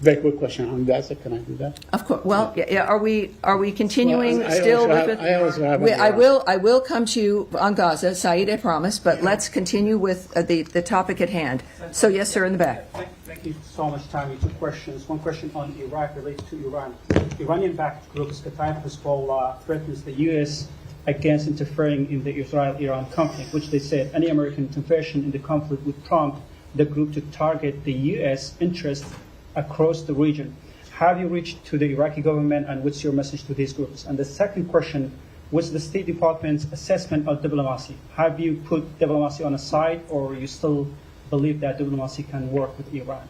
Very quick question on Gaza. Can I do that? Of course. Well, yeah. Are we continuing Well, still? I will come to you on Gaza, Saeed, I promise. But let's continue with the topic at hand. So yes, sir, in the back. Thank you so much, Tammy. 2 questions. One question on Iraq related to Iran. Iranian-backed groups Qatar and Hezbollah threatens the U.S. against interfering in the Israel-Iran conflict, which they said any American intervention in the conflict would prompt the group to target the U.S. interests across the region. Have you reached to the Iraqi government, and what's your message to these groups? And the second question was the State Department's assessment of diplomacy. Have you put diplomacy on a side, or you still believe that diplomacy can work with Iran?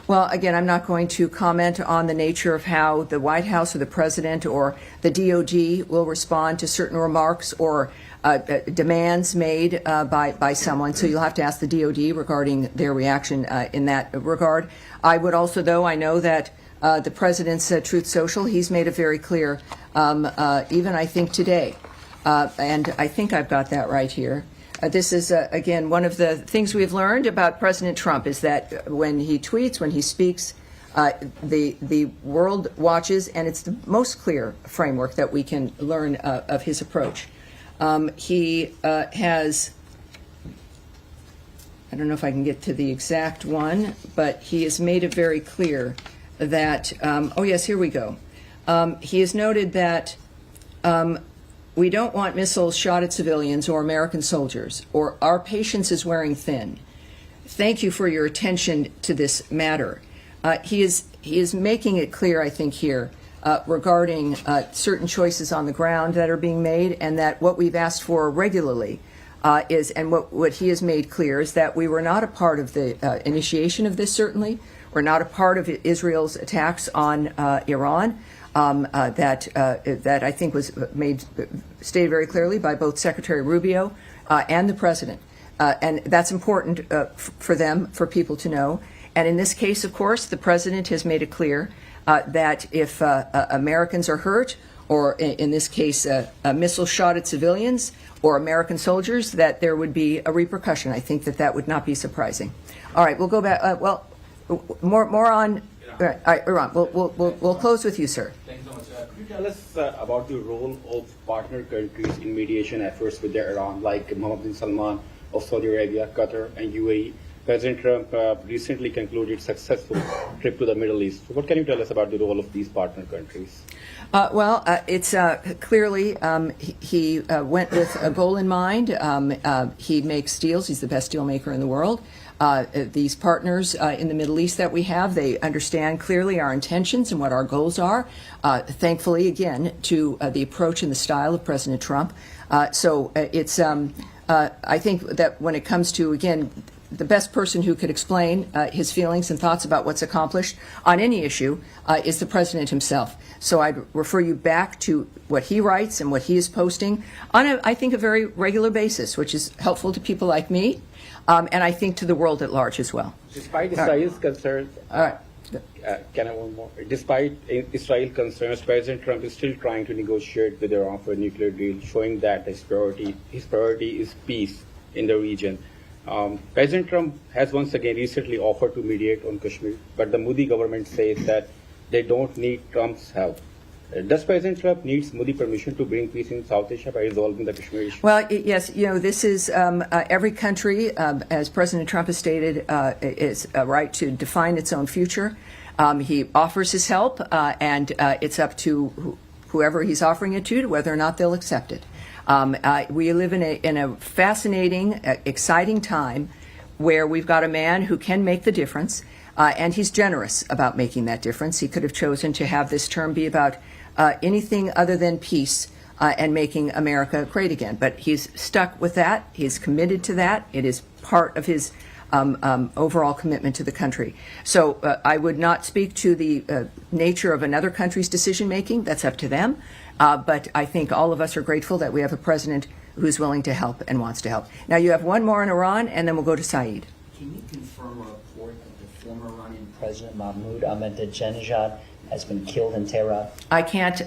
Well, again, I'm not going to comment on the nature of how the White House or the President or the DOD will respond to certain remarks or demands made by someone. So you'll have to ask the DOD regarding their reaction in that regard. I would also, though, I know that the President's Truth Social, he's made it very clear, even I think today, and I think I've got that right here, This is, again, one of the things we've learned about President Trump is that when he tweets, when he speaks, the world watches, and it's the most clear framework that we can learn of his approach. He has, I don't know if I can get to the exact one, but he has made it very clear that, oh yes, here we go. He has noted that we don't want missiles shot at civilians or American soldiers, or our patience is wearing thin. Thank you for your attention to this matter. He is making it clear, I think, here regarding certain choices on the ground that are being made, and that what we've asked for regularly is, and what he has made clear is that we were not a part of the initiation of this, certainly. We're not a part of Israel's attacks on Iran. That I think was stated very clearly by both Secretary Rubio and the President. And that's important for them, for people to know. And in this case, of course, the President has made it clear that if Americans are hurt, or in this case, a missile shot at civilians or American soldiers, that there would be a repercussion. I think that would not be surprising. All right, we'll go back. More on Iran. We'll close with you, sir. Thanks so much. Could you tell us about the role of partner countries in mediation efforts with Iran, like Mohammed bin Salman of Saudi Arabia, Qatar, and UAE? President Trump recently concluded a successful trip to the Middle East. So what can you tell us about the role of these partner countries? It's clearly he went with a goal in mind. He makes deals. He's the best deal maker in the world. These partners in the Middle East that we have, they understand clearly our intentions and what our goals are. Thankfully, again, to the approach and the style of President Trump. I think that when it comes to, again, the best person who could explain his feelings and thoughts about what's accomplished on any issue is the President himself. So I'd refer you back to what he writes and what he is posting on, I think, a very regular basis, which is helpful to people like me, and I think to the world at large as well. Despite Israel's concerns, can I one more? Despite Israel's concerns, President Trump is still trying to negotiate with Iran for a nuclear deal, showing that his priority is peace in the region. President Trump has once again recently offered to mediate on Kashmir, but the Modi government says that they don't need Trump's help. Does President Trump need Modi permission to bring peace in South Asia by resolving the Kashmir issue? Well, yes, this is every country, as President Trump has stated, is a right to define its own future. He offers his help, and it's up to whoever he's offering it to whether or not they'll accept it. We live in a fascinating, exciting time where we've got a man who can make the difference, and he's generous about making that difference. He could have chosen to have this term be about anything other than peace and making America great again. But he's stuck with that. He's committed to that. It is part of his overall commitment to the country. So I would not speak to the nature of another country's decision-making. That's up to them. But I think all of us are grateful that we have a president who's willing to help and wants to help. Now, you have one more in Iran, and then we'll go to Saeed. Can you confirm a report that the former Iranian President Mahmoud Ahmadinejad has been killed in Tehran? I can't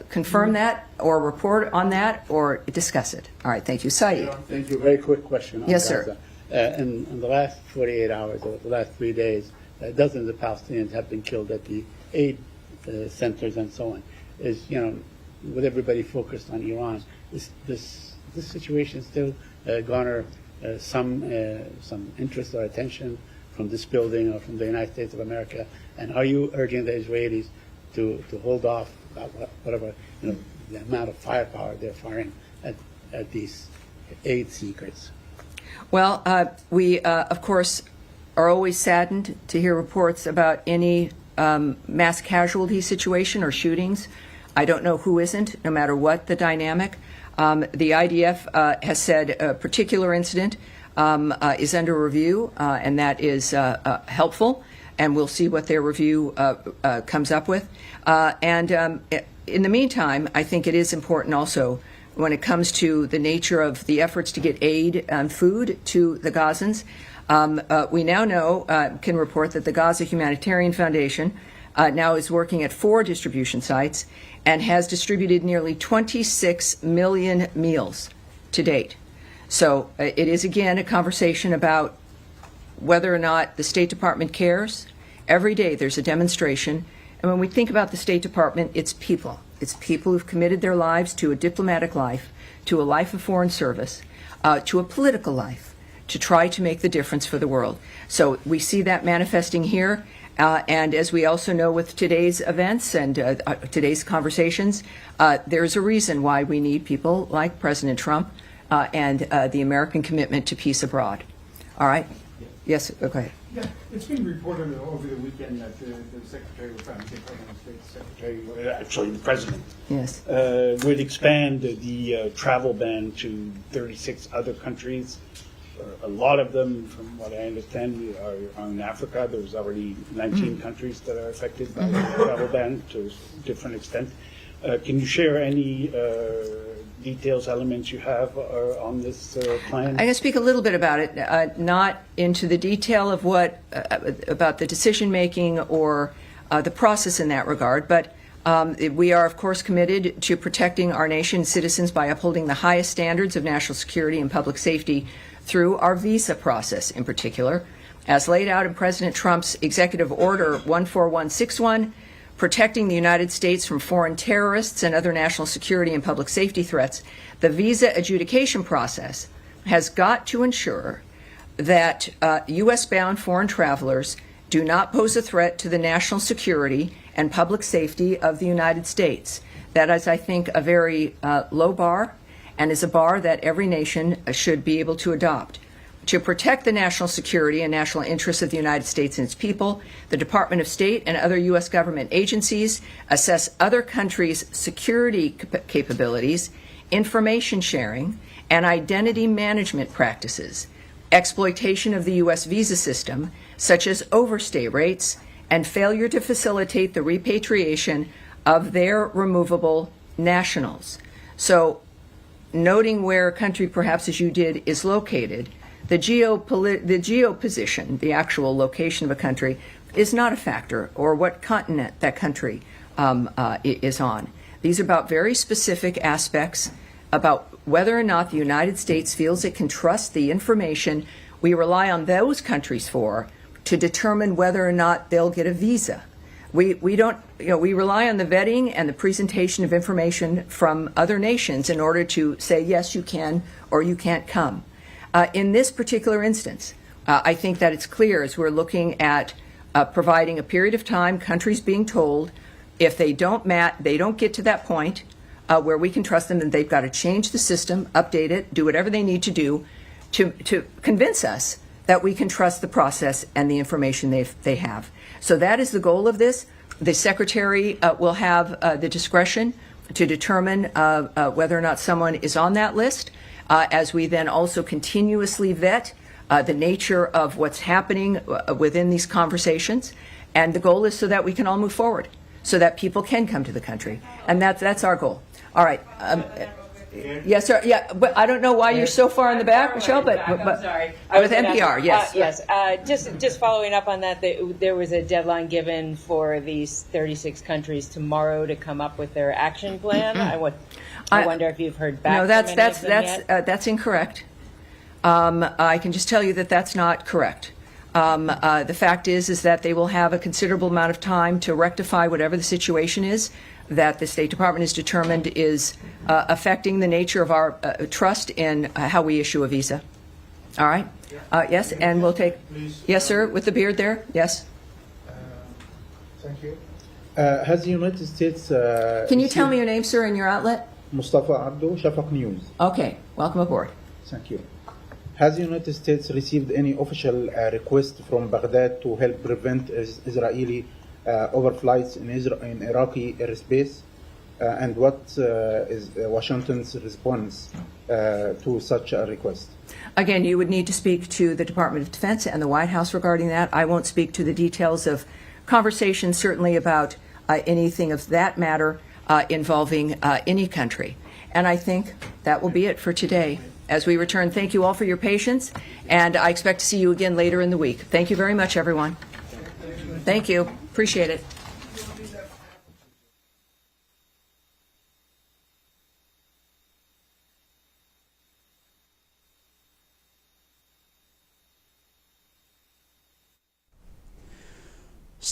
confirm that or report on that or discuss it. All right, thank you. Saeed. Thank you. Very quick question on Yes, Gaza. sir. In the last 48 hours, or the last 3 days, dozens of Palestinians have been killed at the aid centers and so on. With everybody focused on Iran, this situation still garner some interest or attention from this building or from the United States of America? And are you urging the Israelis to hold off whatever the amount of firepower they're firing at these aid seekers? Well, we, of course, are always saddened to hear reports about any mass casualty situation or shootings. I don't know who isn't, no matter what the dynamic. The IDF has said a particular incident is under review, and that is helpful, and we'll see what their review comes up with. In the meantime, I think it is important also when it comes to the nature of the efforts to get aid and food to the Gazans. We now know, can report that the Gaza Humanitarian Foundation now is working at 4 distribution sites and has distributed nearly 26 million meals to date. So it is, again, a conversation about whether or not the State Department cares. Every day there's a demonstration. And when we think about the State Department, it's people. It's people who've committed their lives to a diplomatic life, to a life of foreign service, to a political life, to try to make the difference for the world. So we see that manifesting here. And as we also know with today's events and today's conversations, there's a reason why we need people like President Trump and the American commitment to peace abroad. All right? Yes, okay. Yeah, it's been reported over the weekend that the Secretary of Department of State Secretary, Actually, the president yes, would expand the travel ban to 36 other countries. A lot of them, from what I understand, are in Africa. There's already 19 countries that are affected by the travel ban to a different extent. Can you share any details, elements you have on this plan? I'm going to speak a little bit about it, not into the detail of what about the decision making or the process in that regard, but we are, of course, committed to protecting our nation's citizens by upholding the highest standards of national security and public safety through our visa process in particular, as laid out in President Trump's Executive Order 14161, protecting the United States from foreign terrorists and other national security and public safety threats. The visa adjudication process has got to ensure that U.S.-bound foreign travelers do not pose a threat to the national security and public safety of the United States. That is, I think, a very low bar, and is a bar that every nation should be able to adopt. To protect the national security and national interests of the United States and its people, the Department of State and other U.S. government agencies assess other countries' security capabilities, information sharing, and identity management practices, exploitation of the U.S. visa system, such as overstay rates, and failure to facilitate the repatriation of their removable nationals. So, noting where a country, perhaps as you did, is located, the geoposition, the actual location of a country, is not a factor, or what continent that country is on. These are about very specific aspects about whether or not the United States feels it can trust the information we rely on those countries for to determine whether or not they'll get a visa. We don't, we rely on the vetting and the presentation of information from other nations in order to say, yes, you can or you can't come. In this particular instance, I think that it's clear as we're looking at providing a period of time, countries being told if they don't get to that point where we can trust them, then they've got to change the system, update it, do whatever they need to do to convince us that we can trust the process and the information they have. So that is the goal of this. The Secretary will have the discretion to determine whether or not someone is on that list, as we then also continuously vet the nature of what's happening within these conversations. And the goal is so that we can all move forward, so that people can come to the country. And that's our goal. All right. Yes, sir. Yeah, but I don't know why you're so far in the back, Michelle, but I'm sorry. With NPR, yes. Yes. Just following up on that, there was a deadline given for these 36 countries tomorrow to come up with their action plan. I wonder if you've heard back. No, from any of them yet? that's incorrect. I can just tell you that that's not correct. The fact is that they will have a considerable amount of time to rectify whatever the situation is that the State Department is determined is affecting the nature of our trust in how we issue a visa. All right? Yes, and we'll take... Yes, sir, with the beard there? Yes. Thank you. Has the United States... Can you tell me your name, sir, and your outlet? Mustafa Abdo, Shafaq News. Okay, welcome aboard. Thank you. Has the United States received any official request from Baghdad to help prevent Israeli overflights in Iraqi airspace? And what is Washington's response to such a request? Again, you would need to speak to the Department of Defense and the White House regarding that. I won't speak to the details of conversations, certainly about anything of that matter involving any country. And I think that will be it for today. As we return, thank you all for your patience, and I expect to see you again later in the week. Thank you very much, everyone. Thank you. Appreciate it.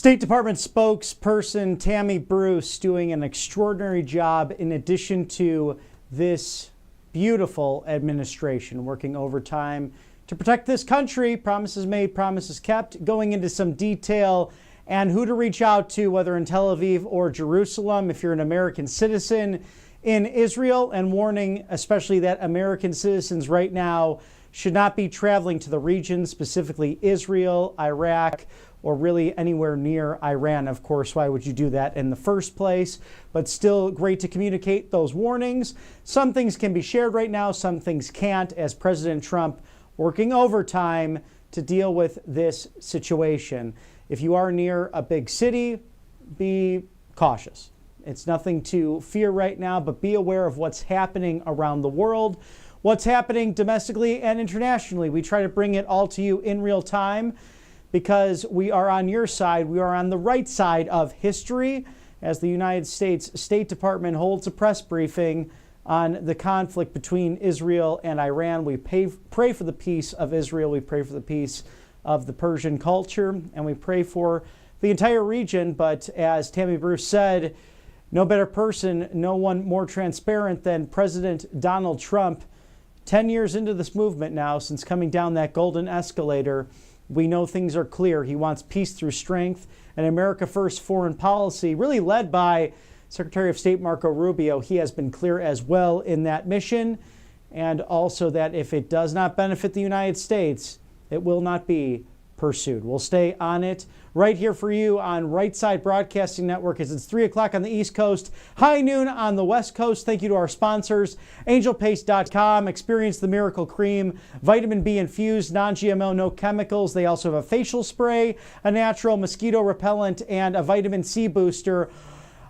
State Department spokesperson Tammy Bruce doing an extraordinary job in addition to this beautiful administration working overtime to protect this country. Promises made, promises kept. Going into some detail and who to reach out to, whether in Tel Aviv or Jerusalem, if you're an American citizen in Israel, and warning especially that American citizens right now should not be traveling to the region, specifically Israel, Iraq, or really anywhere near Iran. Of course, why would you do that in the first place? But still great to communicate those warnings. Some things can be shared right now, some things can't, as President Trump working overtime to deal with this situation. If you are near a big city, be cautious. It's nothing to fear right now, but be aware of what's happening around the world, what's happening domestically and internationally. We try to bring it all to you in real time because we are on your side. We are on the right side of history as the United States State Department holds a press briefing on the conflict between Israel and Iran. We pray for the peace of Israel. We pray for the peace of the Persian culture, and we pray for the entire region. But as Tammy Bruce said, no better person, no one more transparent than President Donald Trump. 10 years into this movement now, since coming down that golden escalator, we know things are clear. He wants peace through strength and America First foreign policy, really led by Secretary of State Marco Rubio. He has been clear as well in that mission, and also that if it does not benefit the United States, it will not be pursued. We'll stay on it right here for you on Right Side Broadcasting Network as it's 3 o'clock on the East Coast, high noon on the West Coast. Thank you to our sponsors, angelpaste.com. Experience the Miracle Cream, vitamin B infused, non-GMO, no chemicals. They also have a facial spray, a natural mosquito repellent, and a vitamin C booster,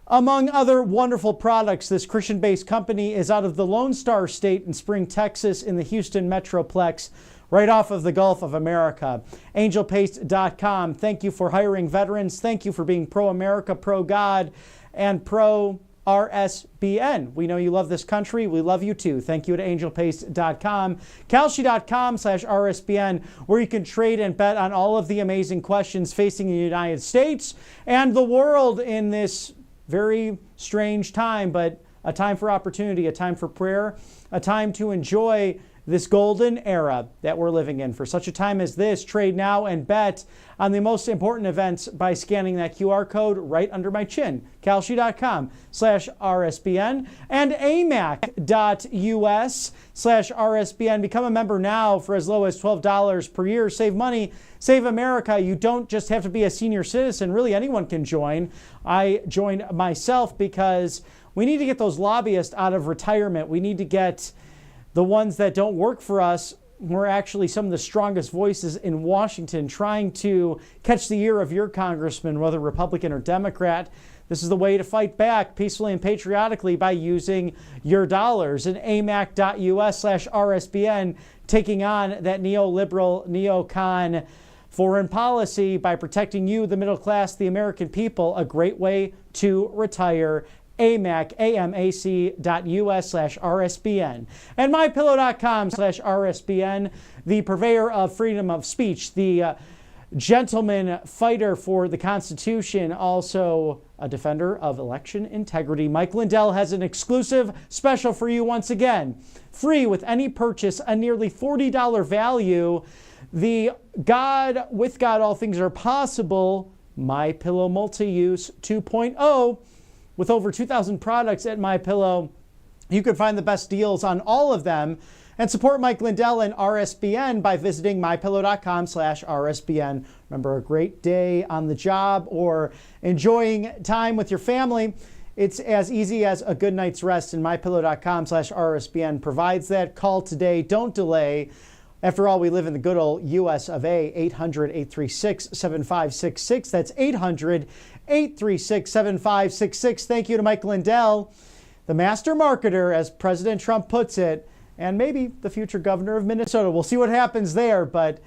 among other wonderful products. This Christian-based company is out of the Lone Star State in Spring, Texas, in the Houston Metroplex, right off of the Gulf of America. Angelpaste.com. Thank you for hiring veterans. Thank you for being pro-America, pro-God, and pro-RSBN. We know you love this country. We love you too. Thank you to angelpaste.com. Kalshi.com/RSBN, where you can trade and bet on all of the amazing questions facing the United States and the world in this very strange time, but a time for opportunity, a time for prayer, a time to enjoy this golden era that we're living in. For such a time as this, trade now and bet on the most important events by scanning that QR code right under my chin. Kalshi.com/RSBN and amac.us/RSBN. Become a member now for as low as $12 per year. Save money, save America. You don't just have to be a senior citizen. Really, anyone can join. I joined myself because we need to get those lobbyists out of retirement. We need to get the ones that don't work for us. We're actually some of the strongest voices in Washington trying to catch the ear of your congressman, whether Republican or Democrat. This is the way to fight back peacefully and patriotically by using your dollars. And amac.us/RSBN, taking on that neoliberal, neocon foreign policy by protecting you, the middle class, the American people. A great way to retire. amac.us/RSBN and mypillow.com/RSBN, the purveyor of freedom of speech, the gentleman fighter for the Constitution, also a defender of election integrity. Mike Lindell has an exclusive special for you once again. Free with any purchase, a nearly $40 value. The God, with God, all things are possible. MyPillow Multi-Use 2.0. With over 2,000 products at MyPillow, you can find the best deals on all of them and support Mike Lindell and RSBN by visiting mypillow.com/RSBN. Remember, a great day on the job or enjoying time with your family, it's as easy as a good night's rest, and mypillow.com/RSBN provides that. Call today. Don't delay. After all, we live in the good old US of A. 800-836-7566. That's 800-836-7566. Thank you to Mike Lindell, the master marketer, as President Trump puts it, and maybe the future governor of Minnesota. We'll see what happens there, but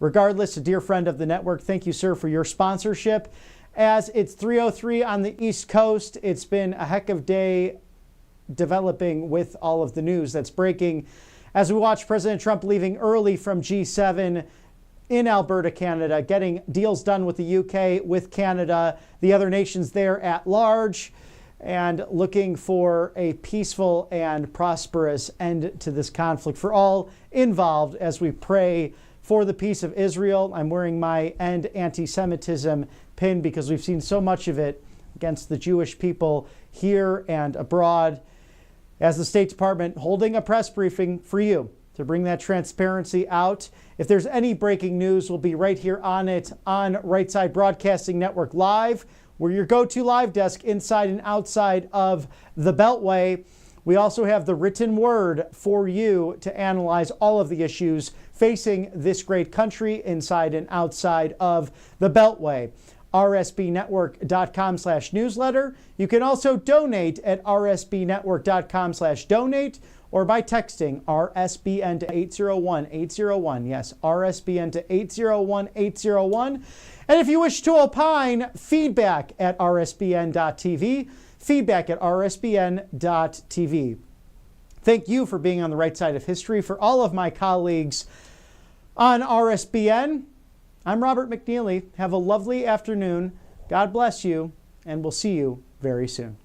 regardless, a dear friend of the network, thank you, sir, for your sponsorship. As it's 3:03 on the East Coast, it's been a heck of a day developing with all of the news that's breaking as we watch President Trump leaving early from G7 in Alberta, Canada, getting deals done with the UK, with Canada, the other nations there at large, and looking for a peaceful and prosperous end to this conflict for all involved as we pray for the peace of Israel. I'm wearing my End Anti-Semitism pin because we've seen so much of it against the Jewish people here and abroad. As the State Department holding a press briefing for you to bring that transparency out. If there's any breaking news, we'll be right here on it on Right Side Broadcasting Network Live. We're your go-to live desk inside and outside of the Beltway. We also have the written word for you to analyze all of the issues facing this great country inside and outside of the Beltway. rsbnetwork.com/newsletter. You can also donate at rsbnetwork.com/donate or by texting RSBN to 801-801. Yes, RSBN to 801-801. And if you wish to opine, feedback at rsbn.tv. Feedback at rsbn.tv. Thank you for being on the right side of history. For all of my colleagues on RSBN, I'm Robert McNeely. Have a lovely afternoon. God bless you, and we'll see you very soon.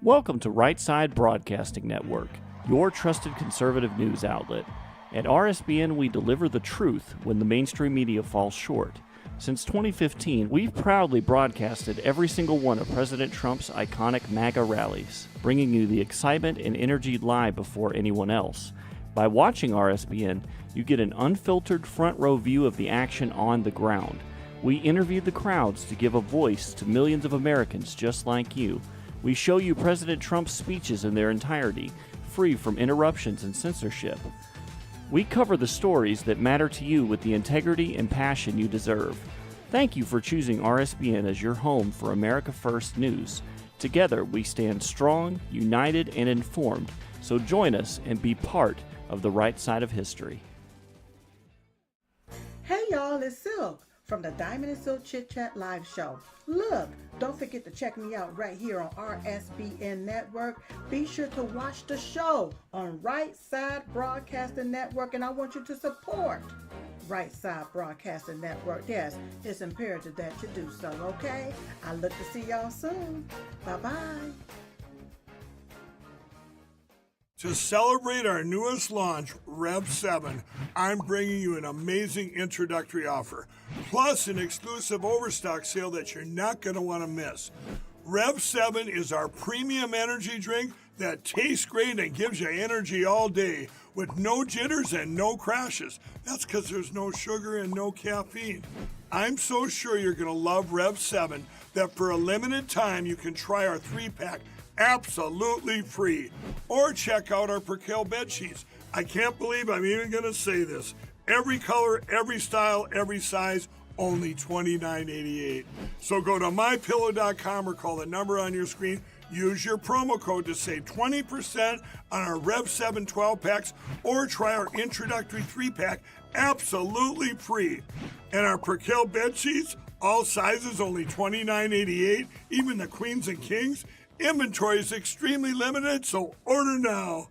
Welcome to Right Side Broadcasting Network, your trusted conservative news outlet. At RSBN, we deliver the truth when the mainstream media falls short. Since 2015, we've proudly broadcasted every single one of President Trump's iconic MAGA rallies, bringing you the excitement and energy live before anyone else. By watching RSBN, you get an unfiltered front row view of the action on the ground. We interview the crowds to give a voice to millions of Americans just like you. We show you President Trump's speeches in their entirety, free from interruptions and censorship. We cover the stories that matter to you with the integrity and passion you deserve. Thank you for choosing RSBN as your home for America First News. Together, we stand strong, united, and informed. So join us and be part of the right side of history. Hey y'all, it's Silk from the Diamond and Silk Chit Chat Live Show. Look, don't forget to check me out right here on RSBN Network. Be sure to watch the show on Right Side Broadcasting Network, and I want you to support Right Side Broadcasting Network. Yes, it's imperative that you do so, okay? I look to see y'all soon. Bye-bye. To celebrate our newest launch, Rev 7, I'm bringing you an amazing introductory offer, plus an exclusive overstock sale that you're not going to want to miss. Rev 7 is our premium energy drink that tastes great and gives you energy all day with no jitters and no crashes. That's because there's no sugar and no caffeine. I'm so sure you're going to love Rev 7 that for a limited time you can try our 3-pack absolutely free. Or check out our Percale bed sheets. I can't believe I'm even going to say this. Every color, every style, every size, only $29.88. So go to mypillow.com or call the number on your screen. Use your promo code to save 20% on our Rev 7 12-packs or try our introductory 3-pack absolutely free. And our Percale bed sheets, all sizes, only $29.88, even the queens and kings. Inventory is extremely limited, so order now.